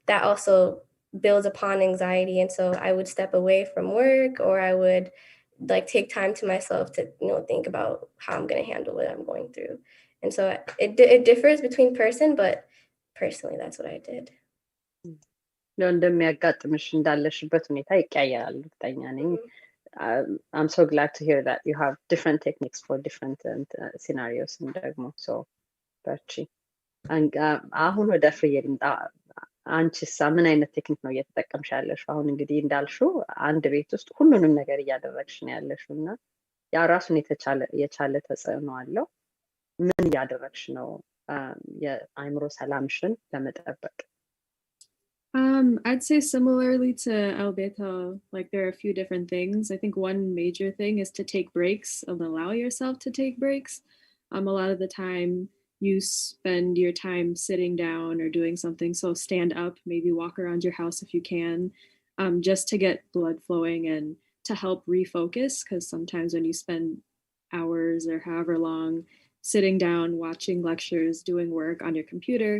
that also builds upon anxiety. And so I would step away from work or I would like take time to myself to, you know, think about how I'm going to handle what I'm going through. And so it differs between person, but personally that's what I did. እንደሚያጋጥምሽ እንዳለሽበት ሁኔታ ይቀያያል እርግጠኛ ነኝ። I'm so glad to hear that you have different techniques for different scenarios and ደግሞ so በርቺ። አሁን ወደ ፍሬ ልምጣ። አንቺሳ ምን አይነት ቴክኒክ ነው እየተጠቀምሽ ያለሽው? አሁን እንግዲህ እንዳልሽው አንድ ቤት ውስጥ ሁሉንም ነገር እያደረግሽ ነው ያለሽው እና ያ ራሱን የቻለ ተጽዕኖ አለው። ምን እያደረግሽ ነው የአእምሮ ሰላምሽን ለመጠበቅ? I'd say similarly to Alberto, like there are a few different things. I think one major thing is to take breaks and allow yourself to take breaks. A lot of the time you spend your time sitting down or doing something. So stand up, maybe walk around your house if you can, just to get blood flowing and to help refocus. Because sometimes when you spend hours or however long sitting down, watching lectures, doing work on your computer,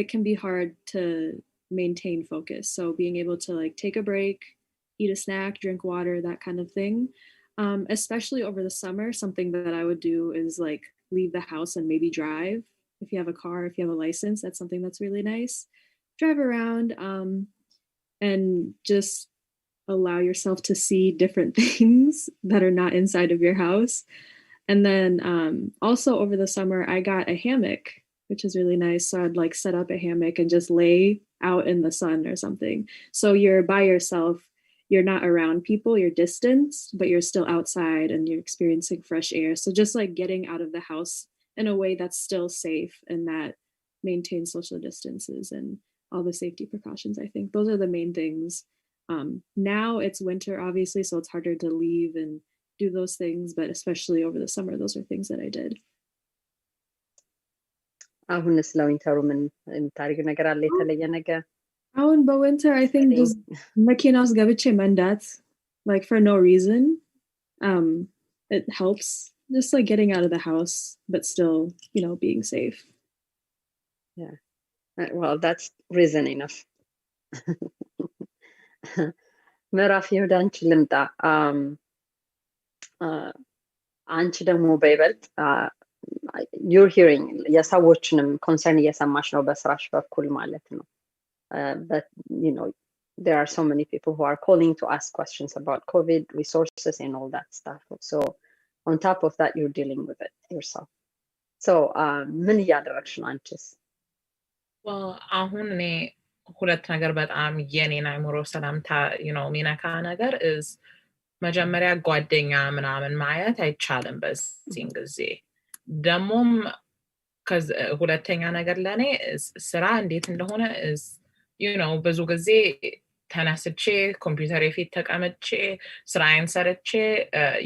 it can be hard to maintain focus. So being able to like take a break, eat a snack, drink water, that kind of thing. Especially over the summer, something that I would do is like leave the house and maybe drive. If you have a car, if you have a license, that's something that's really nice. Drive around and just allow yourself to see different things that are not inside of your house. And then also over the summer, I got a hammock, which is really nice. So I'd like set up a hammock and just lay out in the sun or something. So you're by yourself, you're not around people, you're distanced, but you're still outside and you're experiencing fresh air. So just like getting out of the house in a way that's still safe and that maintains social distances and all the safety precautions. I think those are the main things. Now it's winter, obviously, so it's harder to leave and do those things, but especially over the summer, those are things that I did. አሁን ስለ ዊንተሩ ምን የምታደርጊው ነገር አለ የተለየ ነገር? አሁን በዊንተር I think just መኪና ውስጥ ገብቼ መንዳት, like for no reason. It helps just like getting out of the house but still, you know, being safe. Yeah. Well, that's reason enough. ምዕራፍ ይሁዳ አንቺ ልምጣ። አንቺ ደግሞ በይበልጥ you're hearing የሰዎችንም ኮንሰርን እየሰማሽ ነው በስራሽ በኩል ማለት ነው። But you know there are so many people who are calling to ask questions about COVID resources and all that stuff. So on top of that you're dealing with it yourself. So ምን እያደረግሽ ነው አንቺስ? Well, አሁን እኔ ሁለት ነገር በጣም የኔን አእምሮ ሰላምታ you know ሚነካ ነገር is መጀመሪያ ጓደኛ ምናምን ማየት አይቻልም በዚህ ጊዜ። ደሞም ሁለተኛ ነገር ለኔ ስራ እንዴት እንደሆነ is you know ብዙ ጊዜ ተነስቼ ኮምፒውተር ፊት ተቀምጬ ስራዬን ሰርቼ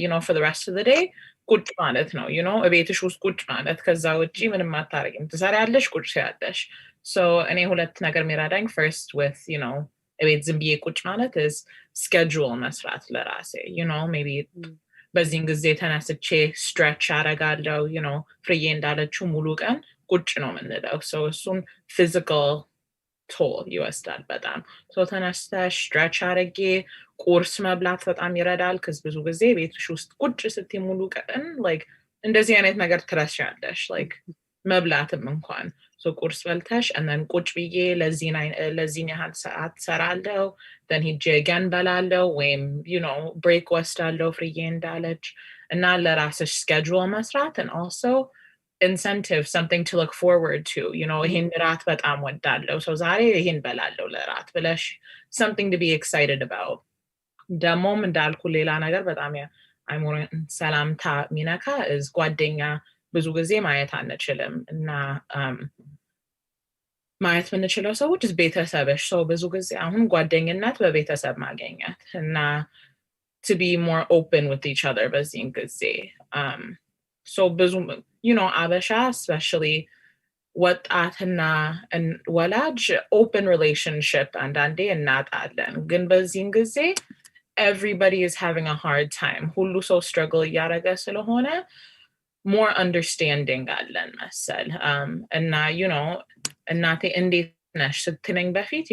you know for the rest of the day ቁጭ ማለት ነው you know እቤትሽ ውስጥ ቁጭ ማለት ከዛ ውጪ ምንም አታረጊም ትሰሪያለሽ ቁጭ ያለሽ so እኔ ሁለት ነገር የሚረዳኝ first with you know እቤት ዝም ብዬ ቁጭ ማለት is schedule መስራት ለራሴ you know maybe በዚህ ጊዜ ተነስቼ stretch አረጋለሁ you know ፍሬዬ እንዳለችው ሙሉ ቀን ቁጭ ነው የምንለው so እሱን physical toll ይወስዳል በጣም so ተነስተሽ stretch አረጌ ቁርስ መብላት በጣም ይረዳል cuz ብዙ ጊዜ ቤትሽ ውስጥ ቁጭ ስትይ ሙሉ ቀን like እንደዚህ አይነት ነገር ትረሻለሽ like መብላትም እንኳን so ቁርስ በልተሽ and then ቁጭ ብዬ ለዚህን ያህል ሰዓት ሰራለሁ then ሂጄ again በላለሁ ወይም you know break ወስዳለሁ ፍሬዬ እንዳለች እና ለራስሽ schedule መስራት and also incentive something to look forward to you know ይሄን ራት በጣም ወዳለሁ so ዛሬ ይሄን በላለሁ ለራት ብለሽ something to be excited about ደሞም እንዳልኩ ሌላ ነገር በጣም አይሞር ሰላምታ ሚነካ is ጓደኛ ብዙ ጊዜ ማየት አንችልም እና ማየት የምንችለው ሰዎች ቤተሰብሽ ሰው ብዙ ጊዜ አሁን ጓደኝነት በቤተሰብ ማግኘት እና to be more open with each other በዚህ ጊዜ so ብዙ you know አበሻ especially ወጣትና ወላጅ open relationship አንዳንዴ እናጣለን ግን በዚህ ጊዜ everybody is having a hard time. ሁሉ ሰው struggle እያደረገ ስለሆነ more understanding አለን መሰል እና እናቴ እንዴት ነሽ ስትለኝ በፊት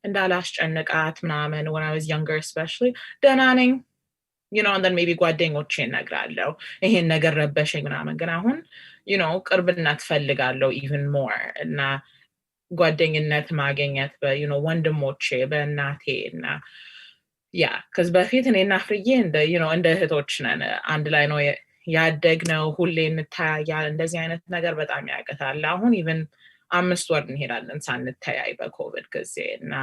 እንዳላስጨንቃት ምናምን when I was younger especially ደህና ነኝ and then maybe ጓደኞቼ እነግራለሁ ይሄን ነገር ረበሸኝ ምናምን ግን አሁን ቅርብነት ፈልጋለሁ even more እና ጓደኝነት ማግኘት ወንድሞቼ በእናቴ እና cuz በፊት እኔና ፍርዬ እንደ እህቶች ነን አንድ ላይ ነው ያደግነው ሁሌ እንታያያለን እንደዚህ አይነት ነገር በጣም ያቀታል አሁን even 5 ወር እንሄዳለን ሳንተያይ በኮቪድ ጊዜ እና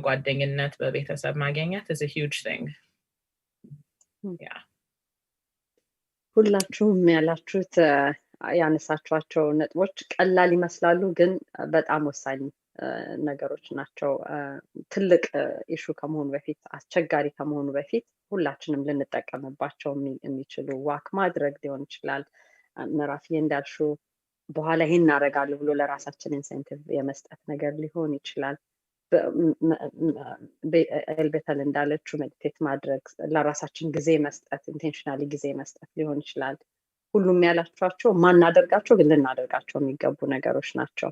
ጓደኝነት በቤተሰብ ማግኘት is a huge thing ሁላችሁም ያላችሁት ያነሳችኋቸው ነጥቦች ቀላል ይመስላሉ ግን በጣም ወሳኝ ነገሮች ናቸው ትልቅ ኢሹ ከመሆኑ በፊት አስቸጋሪ ከመሆኑ በፊት ሁላችንም ልንጠቀምባቸው የሚችሉ ዋክ ማድረግ ሊሆን ይችላል መራፊ እንዳልሽው በኋላ ይሄን እናደርጋለሁ ብሎ ለራሳችን ኢንሴንቲቭ የመስጠት ነገር ሊሆን ይችላል ኤልቤተል እንዳለችው ሜዲቴት ማድረግ ለራሳችን ጊዜ መስጠት ኢንቴንሽናሊ ጊዜ መስጠት ሊሆን ይችላል ሁሉም ያላችኋቸው ማናደርጋቸው ግን ልናደርጋቸው የሚገቡ ነገሮች ናቸው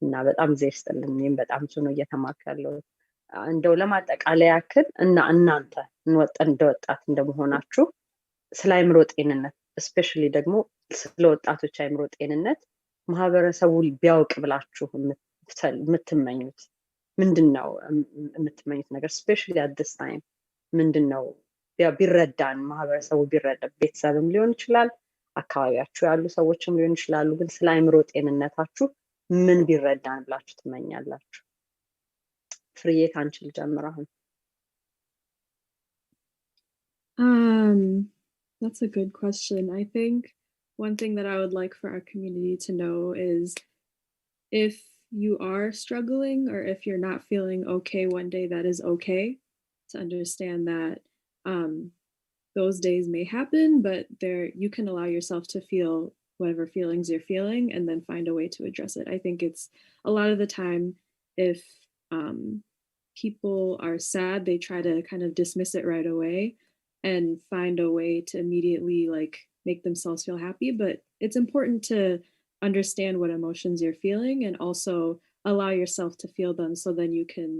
እና በጣም ዜስጥልኝም በጣም ብዙ ነው እየተማከለው እንደው ለማጠቃለያ ያክል እና እናንተ እንደወጣት እንደመሆናችሁ ስለ አእምሮ ጤንነት ስፔሻሊ ደግሞ ስለ ወጣቶች አእምሮ ጤንነት ማህበረሰቡ ቢያውቅ ብላችሁ የምትመኙት ምንድነው የምትመኙት ነገር ስፔሻሊ at this time ምንድነው ቢረዳን ማህበረሰቡ ቢረዳ ቤተሰብም ሊሆን ይችላል አካባቢያችሁ ያሉ ሰዎችም ሊሆን ይችላሉ ግን ስለ አእምሮ ጤንነታችሁ ምን ቢረዳን ብላችሁ ትመኛላችሁ ፍሪዬ ካንቺ ልጀምር አሁን That's a good question. I think one thing that I would like for our community to know is if you are struggling or if you're not feeling okay one day, that is okay. To understand that those days may happen, but you can allow yourself to feel whatever feelings you're feeling and then find a way to address it. I think it's a lot of the time if people are sad, they try to kind of dismiss it right away and find a way to immediately make themselves feel happy. But it's important to understand what emotions you're feeling and also allow yourself to feel them so then you can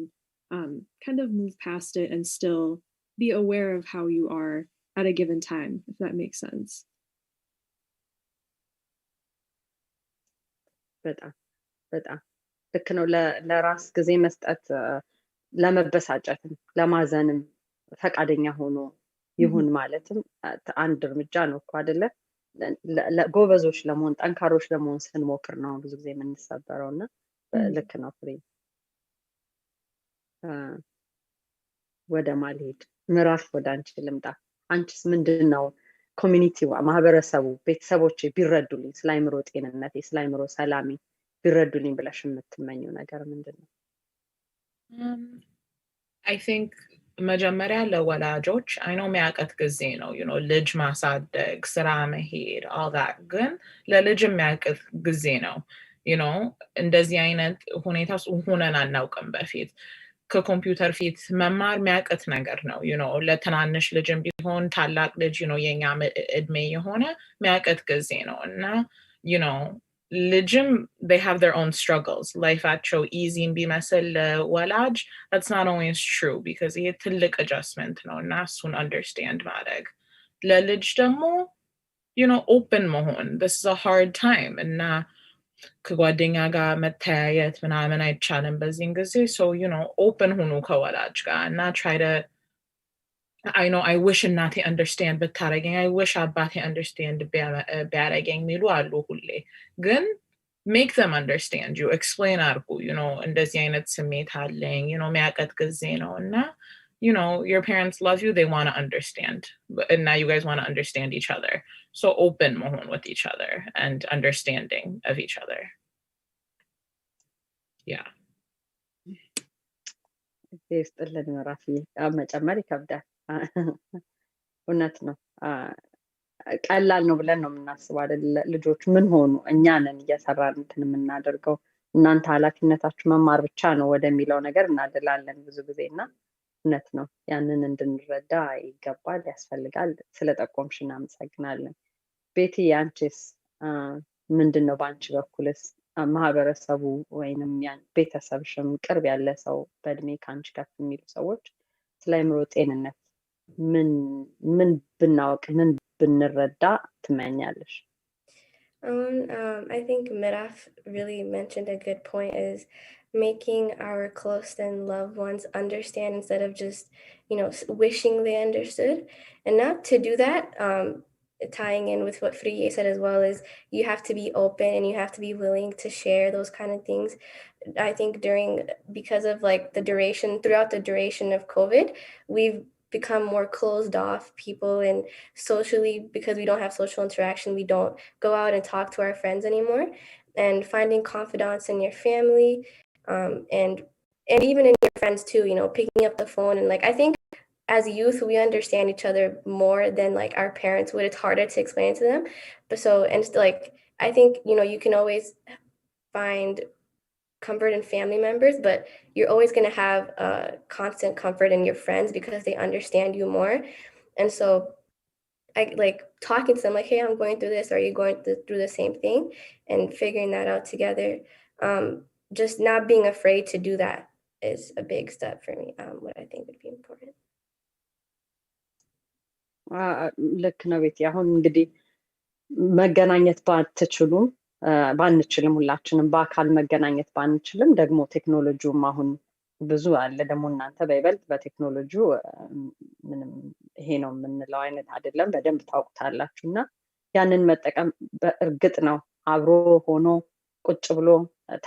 kind of move past it and still be aware of how you are at a given time, if that makes sense. በጣም ልክ ነው ለራስ ጊዜ መስጠት ለመበሳጨትም ለማዘንም ፈቃደኛ ሆኖ ይሁን ማለትም አንድ እርምጃ ነው እኮ አይደለ ጎበዞች ለመሆን ጠንካሮች ለመሆን ስንሞክር ነው ብዙ ጊዜ የምንሰበረውና ልክ ነው ፍሬ ወደ ማልሄድ ምዕራፍ ወደ አንቺ ልምጣ አንቺስ ምንድነው ኮሚኒቲው ማህበረሰቡ ቤተሰቦች ቢረዱልኝ ስለ አእምሮ ጤንነቴ ስለ አእምሮ ሰላሜ ቢረዱልኝ ብለሽ የምትመኘው ነገር ምንድነው I think መጀመሪያ ለወላጆች አይኖ የሚያቀት ጊዜ ነው ልጅ ማሳደግ ስራ መሄድ all that ግን ለልጅ የሚያቀት ጊዜ ነው እንደዚህ አይነት ሁኔታ ሆነን አናውቅም በፊት ከኮምፒውተር ፊት መማር የሚያቀት ነገር ነው ለተናንሽ ልጅም ቢሆን ታላቅ ልጅ የኛ እድሜ የሆነ የሚያቀት ጊዜ ነው እና ልጅም they have their own struggles lifeaቸው easy ቢመስል ወላጅ that's not always true because ይሄ ትልቅ adjustment ነው እና እሱን understand ማድረግ ለልጅ ደግሞ open መሆን this is a hard time እና ከጓደኛ ጋር መተያየት ምናምን አይቻልም በዚህን ጊዜ so open ሁኑ ከወላጅ ጋር እና try to I know I wish እናቴ understand ብታረገኝ I wish አባቴ understand ቢያረገኝ ሚሉ አሉ ሁሌ ግን make them understand you explain አርጉ እንደዚህ አይነት ስሜት አለኝ የሚያቀት ጊዜ ነው እና your parents love you they want to understand and now you guys want to understand each other so open መሆን with each other and understanding of each other yeah ይስጥልን ምዕራፍ መጨመር ይከብዳል እውነት ነው ቀላል ነው ብለን ነው የምናስበው አይደል ልጆች ምን ሆኑ እኛ ነን እየሰራን እንትን የምናደርገው እናንተ ኃላፊነታችሁ መማር ብቻ ነው ወደሚለው ነገር እናደላለን ብዙ ጊዜና እውነት ነው። ያንን እንድንረዳ ይገባል፣ ያስፈልጋል። ስለጠቆምሽ እናመሰግናለን። ቤቲ አንቺስ ምንድን ነው በአንቺ በኩልስ ማህበረሰቡ ወይንም ቤተሰብሽም ቅርብ ያለ ሰው በእድሜ ከአንቺ ከፍ የሚሉ ሰዎች ስለ አእምሮ ጤንነት ምን ብናውቅ ምን ብንረዳ ትመኛለሽ? I think Miraf really mentioned a good point, is making our close and loved ones understand instead of just, wishing they understood. And not to do that, tying in with what Friye said as well, is you have to be open and you have to be willing to share those kind of things. I think because of like throughout the duration of COVID, we've become more closed off people, and socially, because we don't have social interaction, we don't go out and talk to our friends anymore. And finding confidants in your family, and even in your friends too, picking up the phone. And like, I think as youth, we understand each other more than like our parents would. It's harder to explain to them. But like, I think, you can always find comfort in family members, but you're always going to have constant comfort in your friends because they understand you more. And so I like talking to them like, hey, I'm going through this. Are you going through the same thing? And figuring that out together. Just not being afraid to do that is a big step for me. What I think would be important. ልክ ነው ቤቲ። አሁን እንግዲህ መገናኘት ባንችልም ሁላችንም በአካል መገናኘት ባንችልም ደግሞ ቴክኖሎጂውም አሁን ብዙ አለ። ደግሞ እናንተ በይበልጥ በቴክኖሎጂው ምንም ይሄ ነው የምንለው አይነት አይደለም፣ በደንብ ታውቁታላችሁ። እና ያንን መጠቀም በእርግጥ ነው አብሮ ሆኖ ቁጭ ብሎ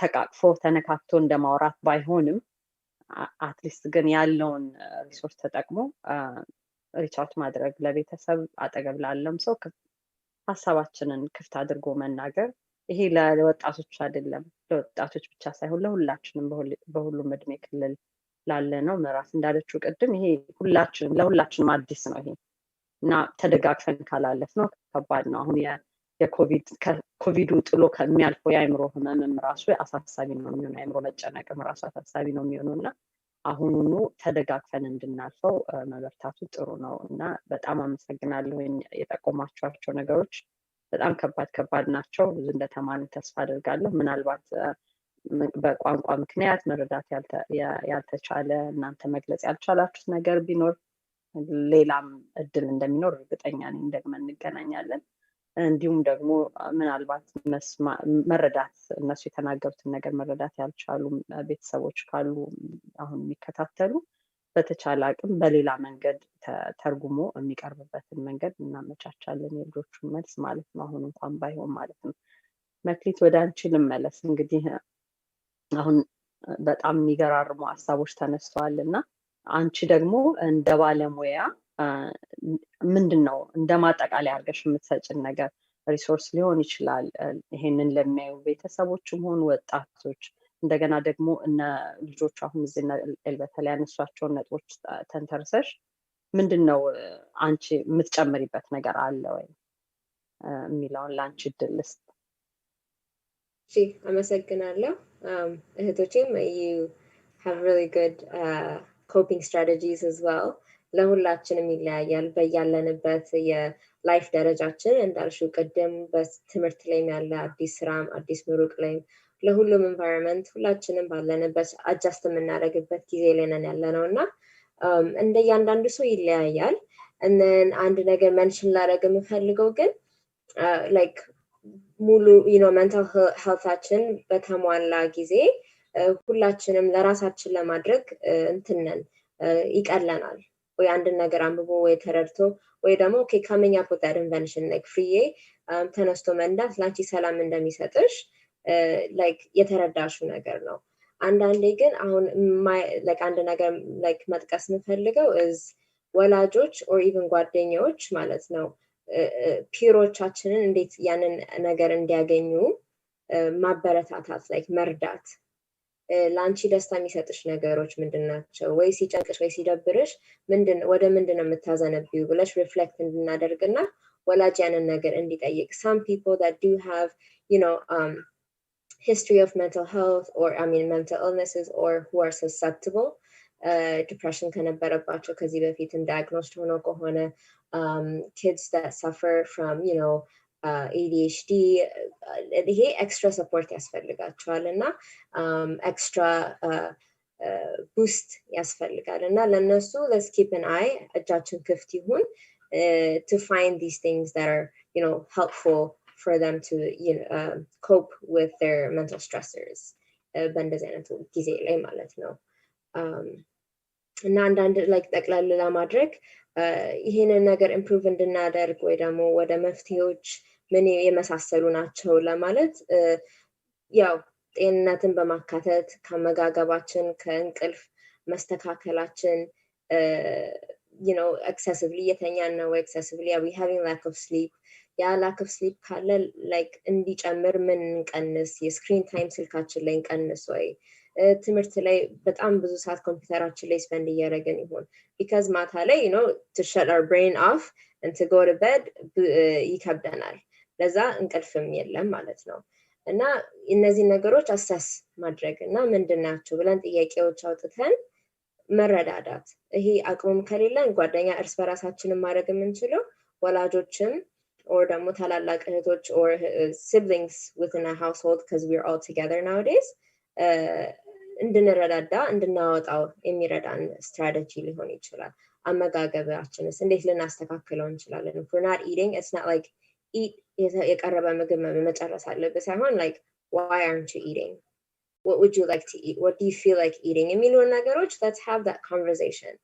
ተቃቅፎ ተነካክቶ እንደማውራት ባይሆንም አትሊስት ግን ያለውን ሪሶርስ ተጠቅሞ ሪቻርት ማድረግ፣ ለቤተሰብ አጠገብ ላለም ሰው ሀሳባችንን ክፍት አድርጎ መናገር፣ ይሄ ለወጣቶች አይደለም፣ ለወጣቶች ብቻ ሳይሆን ለሁላችንም በሁሉም እድሜ ክልል ላለ ነው። ምዕራፍ እንዳለችው ቅድም ይሄ ለሁላችንም አዲስ ነው ይሄ እና ተደጋግፈን ካላለፍ ነው ከባድ ነው። አሁን የኮቪዱ ጥሎ ከሚያልፈው የአእምሮ ህመምም ራሱ አሳሳቢ ነው የሚሆነው፣ የአእምሮ መጨነቅም ራሱ አሳሳቢ ነው የሚሆነው እና አሁኑኑ ተደጋግፈን እንድናልፈው መበርታቱ ጥሩ ነው እና በጣም አመሰግናለሁ። የጠቆማችኋቸው ነገሮች በጣም ከባድ ናቸው። ብዙ እንደተማርን ተስፋ አደርጋለሁ። ምናልባት በቋንቋ ምክንያት መረዳት ያልተቻለ እናንተ መግለጽ ያልቻላችሁት ነገር ቢኖር ሌላም እድል እንደሚኖር እርግጠኛ ነኝ። ደግመን እንገናኛለን። እንዲሁም ደግሞ ምናልባት መረዳት እነሱ የተናገሩትን ነገር መረዳት ያልቻሉ ቤተሰቦች ካሉ አሁን የሚከታተሉ በተቻለ አቅም በሌላ መንገድ ተርጉሞ የሚቀርብበትን መንገድ እናመቻቻለን። የልጆቹን መልስ ማለት ነው፣ አሁን እንኳን ባይሆን ማለት ነው። መክሊት ወደ አንቺ ልመለስ። እንግዲህ አሁን በጣም የሚገራርሙ ሀሳቦች ተነስተዋል እና አንቺ ደግሞ እንደ ባለሙያ ምንድን ነው እንደ ማጠቃለያ አድርገሽ የምትሰጭን ነገር? ሪሶርስ ሊሆን ይችላል ይሄንን ለሚያዩ ቤተሰቦችም ሆኑ ወጣቶች፣ እንደገና ደግሞ እነ ልጆች አሁን እዚህ በተለይ ያነሷቸውን ነጥቦች ተንተርሰሽ ምንድን ነው አንቺ የምትጨምሪበት ነገር አለ ወይ የሚለውን ለአንቺ እድል ልስጥ። እሺ፣ አመሰግናለሁ። እህቶቼም you have really good coping strategies as well። ለሁላችንም ይለያያል በያለንበት የላይፍ ደረጃችን። እንዳልሽው ቅድም በትምህርት ላይም ያለ አዲስ ስራም አዲስ ምሩቅ ላይም ለሁሉም ኤንቫይሮንመንት ሁላችንም ባለንበት አጃስት የምናደርግበት ጊዜ ላይ ነን ያለ ነው እና እንደ እያንዳንዱ ሰው ይለያያል። and አንድ ነገር ሜንሽን ላደርግ የምፈልገው ግን like ሙሉ ሜንታል ሄልታችን በተሟላ ጊዜ ሁላችንም ለራሳችን ለማድረግ እንትነን ይቀለናል። ወይ አንድን ነገር አንብቦ ወይ ተረድቶ ወይ ደግሞ ኦኬ coming up with that invention like ፍሪዬ ተነስቶ መንዳት ላንቺ ሰላም እንደሚሰጥሽ like የተረዳሽው ነገር ነው። አንዳንዴ ግን አሁን like አንድ ነገር like መጥቀስ የምፈልገው is ወላጆች or even ጓደኞች ማለት ነው ፒሮቻችንን እንዴት ያንን ነገር እንዲያገኙ ማበረታታት like መርዳት። ላንቺ ደስታ የሚሰጥሽ ነገሮች ምንድናቸው? ወይ ሲጨንቅሽ ወይ ሲደብርሽ ወደ ምንድን ነው የምታዘነቢው ብለሽ ሪፍሌክት እንድናደርግና ወላጅ ያንን ነገር እንዲጠይቅ። some people that do have history of mental health or mental illnesses or who are susceptible depression ከነበረባቸው ከዚህ በፊትም diagnosed ሆኖ ከሆነ kids that suffer from ADHD ይሄ extra support ያስፈልጋቸዋል እና extra boost ያስፈልጋል እና ለነሱ let's keep an eye እጃችን ክፍት ይሁን to find these things that are helpful for them to cope with their mental stressors በእንደዚህ አይነት ጊዜ ላይ ማለት ነው እና አንዳንድ like ጠቅላላ ለማድረግ ይሄንን ነገር improve እንድናደርግ ወይ ደግሞ ወደ መፍትሄዎች ምን የመሳሰሉ ናቸው ለማለት ያው ጤንነትን በማካተት ከመጋገባችን ከእንቅልፍ መስተካከላችን excessively የተኛን ነው excessively are we having lack of sleep ያ lack of sleep ካለ like እንዲጨምር ምን እንቀንስ የስክሪን ታይም ስልካችን ላይ እንቀንስ ወይ ትምህርት ላይ በጣም ብዙ ሰዓት ኮምፒውተራችን ላይ ስፔንድ እያደረግን ይሆን because ማታ ላይ to shut our brain off and to go to bed ይከብደናል ለዛ እንቅልፍም የለም ማለት ነው እና እነዚህ ነገሮች አሰስ ማድረግ እና ምንድናቸው ብለን ጥያቄዎች አውጥተን መረዳዳት ይሄ አቅሙም ከሌለን ጓደኛ እርስ በራሳችንን ማድረግ የምንችለው ወላጆችም or ደግሞ ታላላቅ እህቶች or siblings within a household because we're all together nowadays እንድንረዳዳ እንድናወጣው የሚረዳን ስትራቴጂ ሊሆን ይችላል አመጋገባችንስ እንዴት ልናስተካክለው እንችላለን if we're not eating it's not like eat የቀረበ ምግብ መጨረስ አለበት ሳይሆን like why aren't you eating what would you like to eat what do you feel like eating የሚሉ ነገሮች let's have that conversation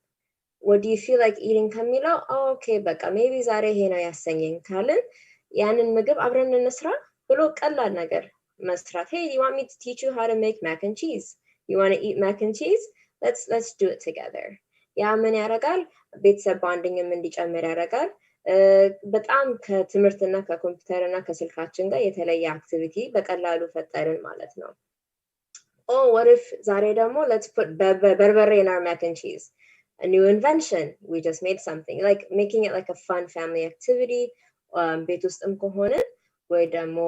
what do you feel like eating ከሚለው okay በቃ maybe ዛሬ ይሄ ነው ያሰኘኝ ካልን ያንን ምግብ አብረን እንስራ ብሎ ቀላል ነገር መስራት hey you want me to teach you how to make mac and cheese you want to eat mac and cheese let's do it together ያ ምን ያረጋል ቤተሰብ ባንዲንግም እንዲጨምር ያረጋል በጣም ከትምህርትና ከኮምፒውተርና ከስልካችን ጋር የተለየ አክቲቪቲ በቀላሉ ፈጠርን ማለት ነው what if ዛሬ ደግሞ let's put በርበሬ in our mac and cheese a new invention we just made something like making it like a fun family activity ቤት ውስጥም ከሆነ ወይ ደግሞ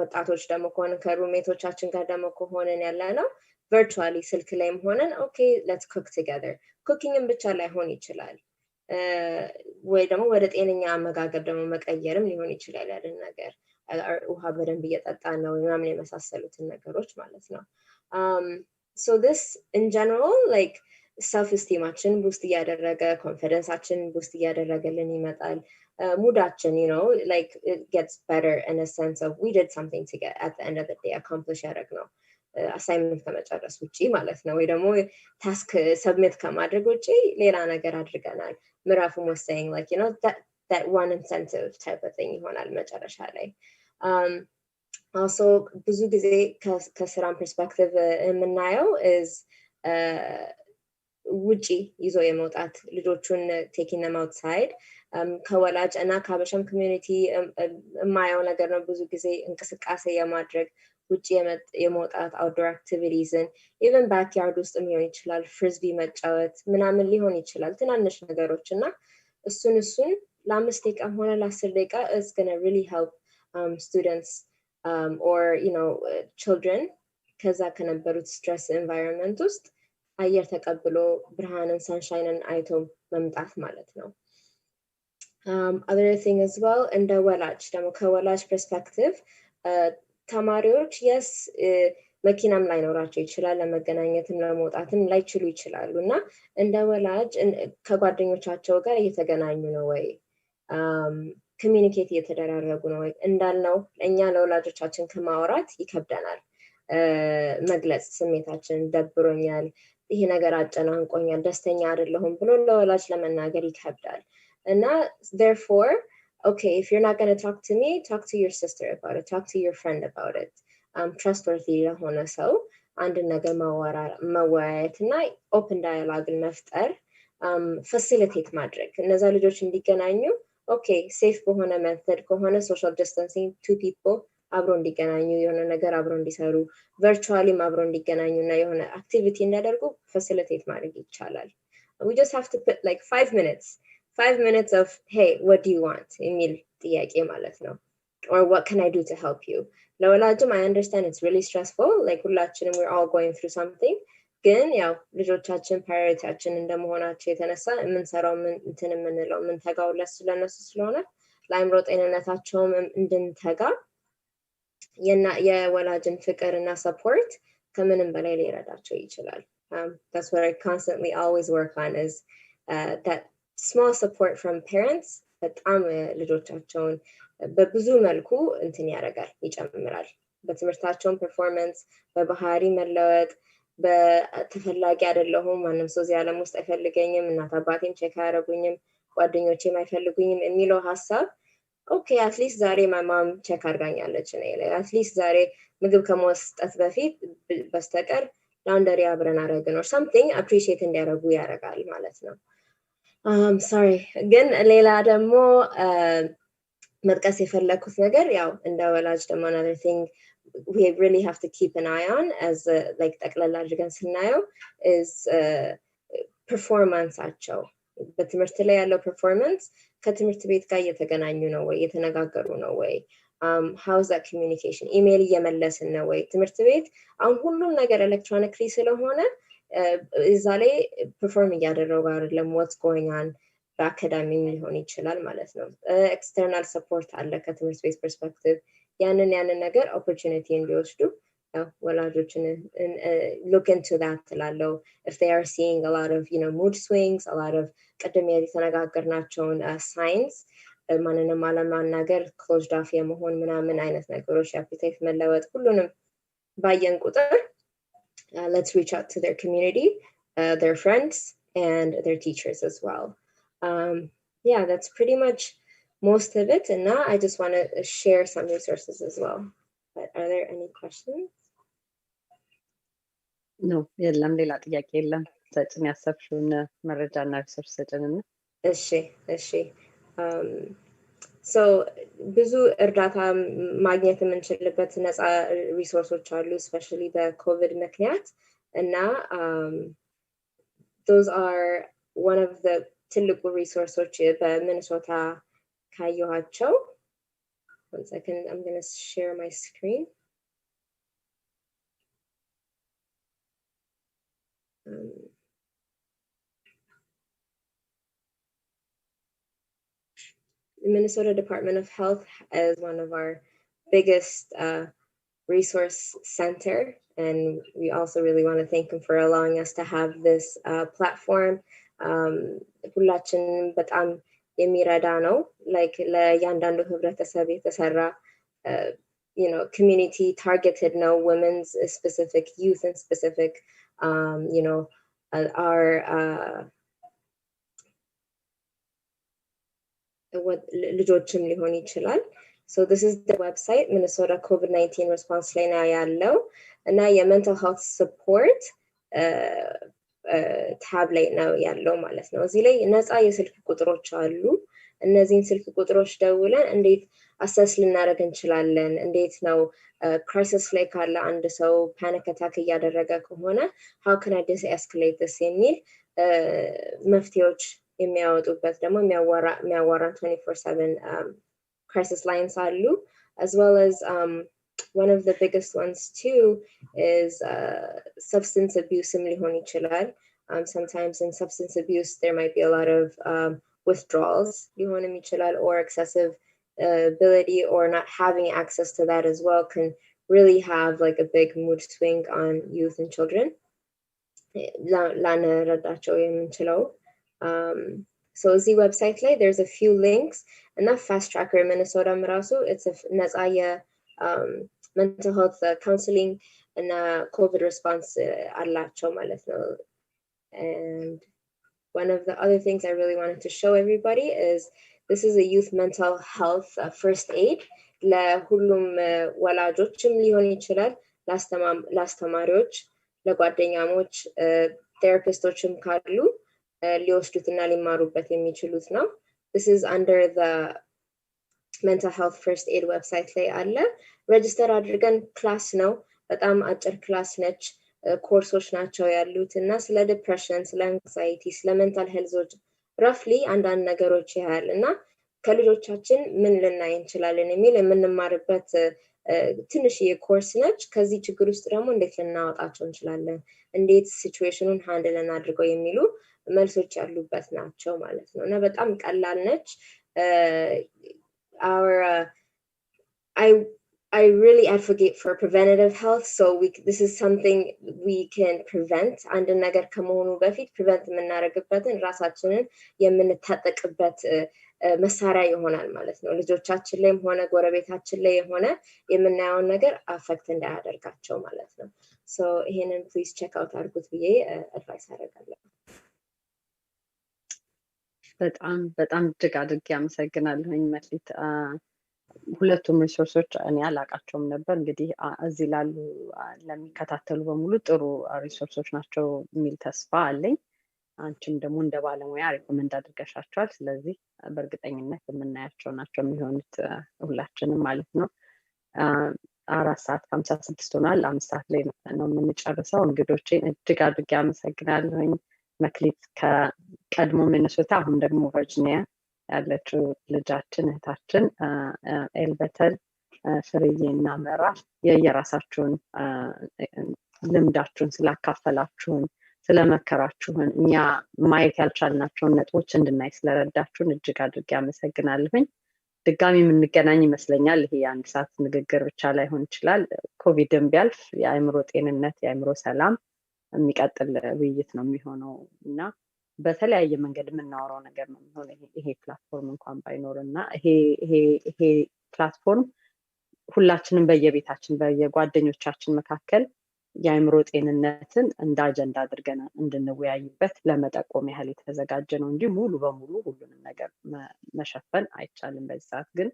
ወጣቶች ደግሞ ከሆነ ከሩሜቶቻችን ጋር ደግሞ ከሆነን ያለነው virtually ስልክ ላይም ሆነን okay let's cook together cookingም ብቻ ላይሆን ይችላል ወይ ደግሞ ወደ ጤነኛ አመጋገብ ደግሞ መቀየርም ሊሆን ይችላል ያለን ነገር ውሃ በደንብ እየጠጣን ነው ምናምን የመሳሰሉትን ነገሮች ማለት ነው so this in general like self esteemችን boost እያደረገ ኮንፊደንሳችን boost እያደረገልን ይመጣል ሙዳችን like it gets better in a sense of we did something to get at the end of the day accomplish ያደረግነው አሳይመንት ከመጨረስ ውጪ ማለት ነው ወይ ደግሞ ታስክ ሰብሚት ከማድረግ ውጪ ሌላ ነገር አድርገናል ምዕራፉም was saying like that one incentive type of thing ይሆናል መጨረሻ ላይ also ብዙ ጊዜ ከስራም perspective የምናየው is ውጪ ይዞ የመውጣት ልጆቹን taking them outside ከወላጅ እና ከሀበሻም ኮሚዩኒቲ የማየው ነገር ነው ብዙ ጊዜ እንቅስቃሴ የማድረግ ውጪ የመውጣት outdoor activities even backyard ውስጥም ሊሆን ይችላል ፍሪዝቢ መጫወት ምናምን ሊሆን ይችላል ትናንሽ ነገሮች እና እሱን ለ5 ደቂቃም ሆነ ለ10 ደቂቃ is going to really help students or children ከዛ ከነበሩት stress environment ውስጥ አየር ተቀብሎ ብርሃንን ሰንሻይንን አይቶ መምጣት ማለት ነው other thing as well እንደ ወላጅ ደግሞ ከወላጅ perspective ተማሪዎች yes መኪናም ላይኖራቸው ይችላል ለመገናኘትም ለመውጣትም ላይችሉ ይችላሉ እና እንደ ወላጅ ከጓደኞቻቸው ጋር እየተገናኙ ነው ወይ ኮሚኒኬት እየተደራረጉ ነው ወይ እንዳልነው እኛ ለወላጆቻችን ከማውራት ይከብደናል መግለጽ ስሜታችን ደብሮኛል ይሄ ነገር አጨናንቆኛል ደስተኛ አይደለሁም ብሎ ለወላጅ ለመናገር ይከብዳል እና therefore okay if you're not going to talk to me talk to your sister about it talk to your friend about it trustworthy ለሆነ ሰው አንድ ነገር መወያየትና open dialogue መፍጠር facilitate ማድረግ እነዛ ልጆች እንዲገናኙ okay safe በሆነ method ከሆነ social distancing two people አብሮ እንዲገናኙ የሆነ ነገር አብሮ እንዲሰሩ virtually አብሮ እንዲገናኙና የሆነ activity እንዲያደርጉ facilitate ማድረግ ይቻላል we just have to put like 5 minutes of hey what do you want የሚል ጥያቄ ማለት ነው or what can I do to help you ለወላጅም I understand it's really stressful like ሁላችንም we're all going through something ግን ያው ልጆቻችን ፕራዮሪቲያችን እንደመሆናቸው የተነሳ የምንሰራው እንትን የምንለው የምንተጋው ለነሱ ስለሆነ ለአእምሮ ጤንነታቸውም እንድንተጋ የወላጅን ፍቅርና ሰፖርት ከምንም በላይ ሊረዳቸው ይችላል። That's what I constantly always work on is that small support from parents በጣም ልጆቻቸውን በብዙ መልኩ እንትን ያደርጋል ይጨምራል። በትምህርታቸውን ፐርፎርማንስ፣ በባህሪ መለወጥ፣ በተፈላጊ አይደለሁም ማንም ሰው እዚህ ዓለም ውስጥ አይፈልገኝም፣ እናት አባቴም ቼክ አያደርጉኝም፣ ጓደኞቼም አይፈልጉኝም የሚለው ሀሳብ ኦኬ አትሊስት ዛሬ ማማም ቼክ አድርጋኛለች እኔ ላይ አትሊስት ዛሬ ምግብ ከመስጠት በፊት በስተቀር ላውንደሪ አብረን አደረግን or something appreciate እንዲያደርጉ ያደርጋል ማለት ነው። sorry ግን ሌላ ደግሞ መጥቀስ የፈለኩት ነገር ያው እንደ ወላጅ ደግሞ another thing we really have to keep an eye on as like ጠቅላላ አድርገን ስናየው is performanceአቸው በትምህርት ላይ ያለው performance ከትምህርት ቤት ጋር እየተገናኙ ነው ወይ እየተነጋገሩ ነው ወይ how is that communication ኢሜል እየመለስን ነው ወይ ትምህርት ቤት አሁን ሁሉም ነገር ኤሌክትሮኒክሊ ስለሆነ እዛ ላይ perform እያደረጉ አይደለም what's going on በአካዳሚ ሊሆን ይችላል ማለት ነው። ኤክስተርናል ሰፖርት አለ ከትምህርት ቤት ፐርስፔክቲቭ ያንን ነገር ኦፖርቹኒቲ እንዲወስዱ ወላጆችን look into that ላለው if they are seeing a lot of mood swings a lot of ቀደም የተነጋገርናቸውን signs ማንንም አለማናገር closed off የመሆን ምናምን አይነት ነገሮች appetite መለወጥ ሁሉንም ባየን ቁጥር let's reach out to their community, their friends and their teachers as well. Yeah, that's pretty much most of it and now I just want to share some resources as well. But are there any questions? No, የለም ሌላ ጥያቄ የለም። ሰጭን ያሰብሽውን መረጃና ሪሶርስ ሰጭንና እሺ so ብዙ እርዳታ ማግኘት የምንችልበት ነፃ ሪሶርሶች አሉ especially በኮቪድ ምክንያት እና those are one of the ትልቁ ሪሶርሶች በሚኒሶታ ካየኋቸው one second I'm going to share my screen the Minnesota Department of Health is one of our biggest resource center and we also really want to thank them for allowing us to have this platform ሁላችን በጣም የሚረዳ ነው like ለያንዳንዱ ህብረተሰብ የተሰራ community targeted ነው women's specific youth and specific our what ልጆችም ሊሆን ይችላል so this is the website Minnesota COVID-19 response ላይ ነው ያለው እና የmental health support tab ላይ ነው ያለው ማለት ነው እዚህ ላይ ነፃ የስልክ ቁጥሮች አሉ እነዚህን ስልክ ቁጥሮች ደውለን እንዴት አሰስ ልናደርግ እንችላለን እንዴት ነው crisis ላይ ካለ አንድ ሰው panic attack እያደረገ ከሆነ how can I de-escalate this የሚል መፍትሄዎች የሚያወጡበት ደግሞ የሚያዋራን 24/7 crisis lines አሉ as well as one of the biggest ones too is substance abuse ሊሆን ይችላል sometimes in substance abuse there might be a lot of withdrawals ሊሆንም ይችላል or excessive ability or not having access to that as well can really have like a big mood swing on youth and children ላንረዳቸው የምንችለው so the website ላይ there's a few links and that fast tracker Minnesota marasu it's a ነፃ mental health counseling and COVID response አላቸው ማለት ነው and one of the other things I really wanted to show everybody is this is a youth mental health first aid ለሁሉም ወላጆችም ሊሆን ይችላል ላስተማሪዎች ለጓደኛሞች ቴራፒስቶችም ካሉ ሊወስዱትና ሊማሩበት የሚችሉት ነው this is under the mental health first aid website ላይ አለ register አድርገን ክላስ ነው በጣም አጭር ክላስ ነች ኮርሶች ናቸው ያሉት እና ስለ ዲፕሬሽን ስለ አንክሳይቲ ስለ ሜንታል ሄልዞች roughly አንዳንድ ነገሮች ያህል እና ከልጆቻችን ምን ልናይ እንችላለን የሚል የምንማርበት ትንሽ የኮርስ ነች ከዚህ ችግር ውስጥ ደግሞ እንዴት ልናወጣቸው እንችላለን እንዴት ሲቹዌሽኑን ሃንድል እናድርገው የሚሉ መልሶች ያሉበት ናቸው ማለት ነው እና በጣም ቀላል ነች I really advocate for preventative health so this is something we can prevent አንድ ነገር ከመሆኑ በፊት prevent የምናደርግበትን ራሳችንን የምንታጠቅበት መሳሪያ ይሆናል ማለት ነው ልጆቻችን ላይም ሆነ ጎረቤታችን ላይ ሆነ የምናየውን ነገር አፌክት እንዳያደርጋቸው ማለት ነው so ይሄንን please check out አድርጉት ብዬ አድቫይስ አደርጋለሁ በጣም እጅግ አድርጌ አመሰግናለሁኝ መክሊት ሁለቱም ሪሶርሶች እኔ አላቃቸውም ነበር እንግዲህ እዚህ ላሉ ለሚከታተሉ በሙሉ ጥሩ ሪሶርሶች ናቸው የሚል ተስፋ አለኝ አንቺም ደግሞ እንደ ባለሙያ ሪኮመንድ አድርገሻቸዋል ስለዚህ በእርግጠኝነት የምናያቸው ናቸው የሚሆኑት ሁላችንም ማለት ነው 4:56 ሆኗል 5 ሰዓት ላይ ነው የምንጨርሰው እንግዶቼን እጅግ አድርጌ አመሰግናለሁኝ መክሊት ከቀድሞ ሚኒሶታ አሁን ደግሞ ቨርጂኒያ ያለችው ልጃችን እህታችን ኤልበተል ፍሬዬና መራ የየራሳችሁን ልምዳችሁን ስላካፈላችሁን ስለመከራችሁን እኛ ማየት ያልቻልናቸውን ነጥቦች እንድናይ ስለረዳችሁን እጅግ አድርጌ አመሰግናለሁኝ ድጋሚ የምንገናኝ ይመስለኛል ይሄ አንድ ሰዓት ንግግር ብቻ ላይሆን ይችላል ኮቪድም ቢያልፍ የአእምሮ ጤንነት የአእምሮ ሰላም የሚቀጥል ውይይት ነው የሚሆነው እና በተለያየ መንገድ የምናወራው ነገር ነው የሚሆነው ይሄ ፕላትፎርም እንኳን ባይኖርና ይሄ ፕላትፎርም ሁላችንም በየቤታችን በየጓደኞቻችን መካከል የአእምሮ ጤንነትን እንደ አጀንዳ አድርገን እንድንወያይበት ለመጠቆም ያህል የተዘጋጀ ነው እንጂ ሙሉ በሙሉ ሁሉንም ነገር መሸፈን አይቻልም በዚህ ሰዓት ግን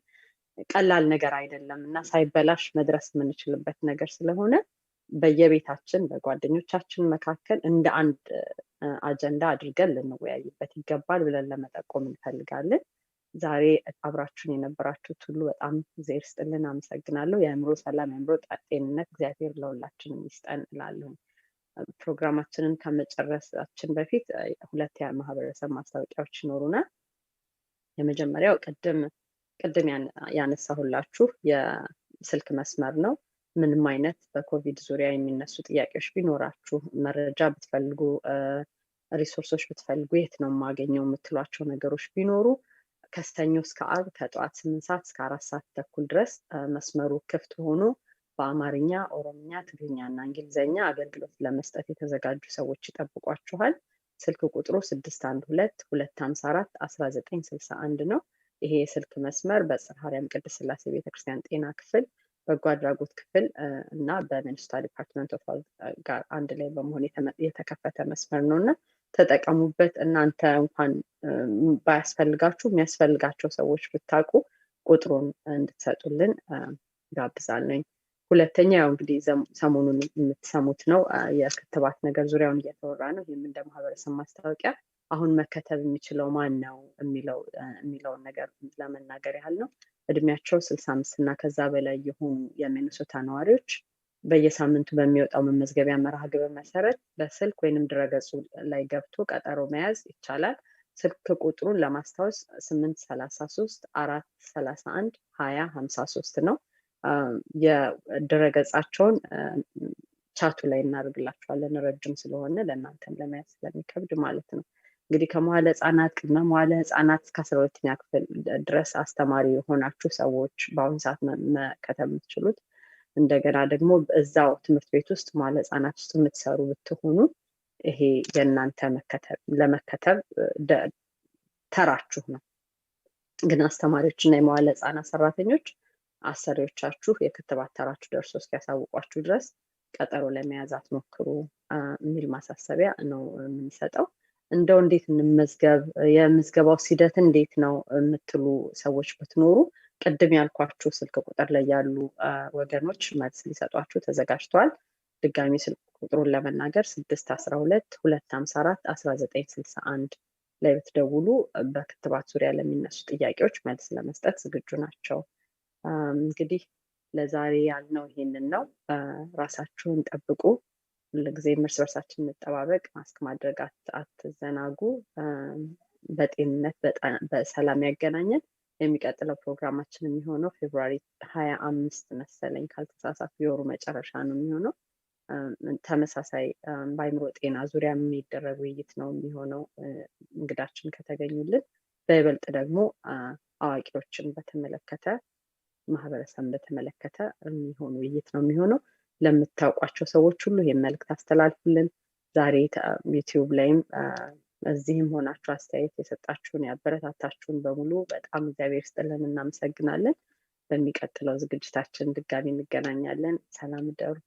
ቀላል ነገር አይደለም እና ሳይበላሽ መድረስ የምንችልበት ነገር ስለሆነ በየቤታችን በጓደኞቻችን መካከል እንደ አንድ አጀንዳ አድርገን ልንወያይበት ይገባል ብለን ለመጠቆም እንፈልጋለን ዛሬ አብራችሁን የነበራችሁት ሁሉ በጣም እግዚአብሔር ይስጥልን አመሰግናለሁ የአእምሮ ሰላም የአእምሮ ጤንነት እግዚአብሔር ለሁላችንም ይስጠን እላለሁ ፕሮግራማችንን ከመጨረሳችን በፊት ሁለት የማህበረሰብ ማስታወቂያዎች ይኖሩናል የመጀመሪያው ቅድም ያነሳሁላችሁ የስልክ መስመር ነው ምንም አይነት በኮቪድ ዙሪያ የሚነሱ ጥያቄዎች ቢኖራችሁ መረጃ ብትፈልጉ ሪሶርሶች ብትፈልጉ የት ነው የማገኘው የምትሏቸው ነገሮች ቢኖሩ ከሰኞ እስከ ዓርብ ከጠዋት 8 ሰዓት እስከ 4 ሰዓት ተኩል ድረስ መስመሩ ክፍት ሆኖ በአማርኛ ኦሮምኛ ትግርኛና እንግሊዘኛ አገልግሎት ለመስጠት የተዘጋጁ ሰዎች ይጠብቋችኋል ስልክ ቁጥሩ 612-254-1961 ነው ይሄ የስልክ መስመር በጽርሐ አርያም ቅድስት ሥላሴ ቤተክርስቲያን ጤና ክፍል በጎ አድራጎት ክፍል እና በሚኒስታ ዲፓርትመንት ኦፍ ጋር አንድ ላይ በመሆን የተከፈተ መስመር ነውና ተጠቀሙበት እናንተ እንኳን ባያስፈልጋችሁ የሚያስፈልጋቸው ሰዎች ብታውቁ ቁጥሩን እንድትሰጡልን ጋብዛለሁ ሁለተኛው እንግዲህ ሰሞኑን የምትሰሙት ነው የክትባት ነገር ዙሪያውን እየተወራ ነው ይህም እንደ ማህበረሰብ ማስታወቂያ አሁን መከተብ የሚችለው ማን ነው የሚለውን ነገር ለመናገር ያህል ነው እድሜያቸው 65 እና ከዛ በላይ የሆኑ የሚኒሶታ ነዋሪዎች በየሳምንቱ በሚወጣው መመዝገቢያ መርሃ ግብር መሰረት በስልክ ወይንም ድረገጹ ላይ ገብቶ ቀጠሮ መያዝ ይቻላል ስልክ ቁጥሩን ለማስታወስ 833-431-2053 ነው የድረገጻቸውን ቻቱ ላይ እናደርግላችኋለን ረጅም ስለሆነ ለእናንተም ለመያዝ ስለሚከብድ ማለት ነው እንግዲህ ከመዋለ ህጻናት ቅድመ መዋለ ህጻናት እስከ 12ኛ ክፍል ድረስ አስተማሪ የሆናችሁ ሰዎች በአሁን ሰዓት መከተብ የምትችሉት እንደገና ደግሞ እዛው ትምህርት ቤት ውስጥ መዋለ ህጻናት ውስጥ የምትሰሩ ብትሆኑ ይሄ የእናንተ ለመከተብ ተራችሁ ነው ግን አስተማሪዎችና የመዋለ ህጻናት ሰራተኞች አሰሪዎቻችሁ የክትባት ተራችሁ ደርሶ እስኪያሳውቋችሁ ድረስ ቀጠሮ ለመያዝ አትሞክሩ የሚል ማሳሰቢያ ነው የምንሰጠው እንደው እንዴት እንመዝገብ የምዝገባው ሂደት እንዴት ነው የምትሉ ሰዎች ብትኖሩ ቅድም ያልኳችሁ ስልክ ቁጥር ላይ ያሉ ወገኖች መልስ ሊሰጧችሁ ተዘጋጅተዋል ድጋሚ ስልክ ቁጥሩን ለመናገር 612-254-1961 ላይ ብትደውሉ በክትባት ዙሪያ ለሚነሱ ጥያቄዎች መልስ ለመስጠት ዝግጁ ናቸው እንግዲህ ለዛሬ ያልነው ይሄንን ነው ራሳችሁን ጠብቁ ለጊዜ እርስ በርሳችን እንጠባበቅ ማስክ ማድረግ አትዘናጉ በጤንነት በሰላም ያገናኘን የሚቀጥለው ፕሮግራማችን የሚሆነው ፌብሩዋሪ 25 መሰለኝ ካልተሳሳትኩ የወሩ መጨረሻ ነው የሚሆነው። ተመሳሳይ በአይምሮ ጤና ዙሪያ የሚደረግ ውይይት ነው የሚሆነው እንግዳችን ከተገኙልን። በይበልጥ ደግሞ አዋቂዎችን በተመለከተ ማህበረሰብን በተመለከተ የሚሆን ውይይት ነው የሚሆነው። ለምታውቋቸው ሰዎች ሁሉ ይሄን መልእክት አስተላልፉልን። ዛሬ ዩቲዩብ ላይም እዚህም ሆናችሁ አስተያየት የሰጣችሁን ያበረታታችሁን በሙሉ በጣም እግዚአብሔር ይስጥልን፣ እናመሰግናለን። በሚቀጥለው ዝግጅታችን ድጋሚ እንገናኛለን። ሰላም ደሩ።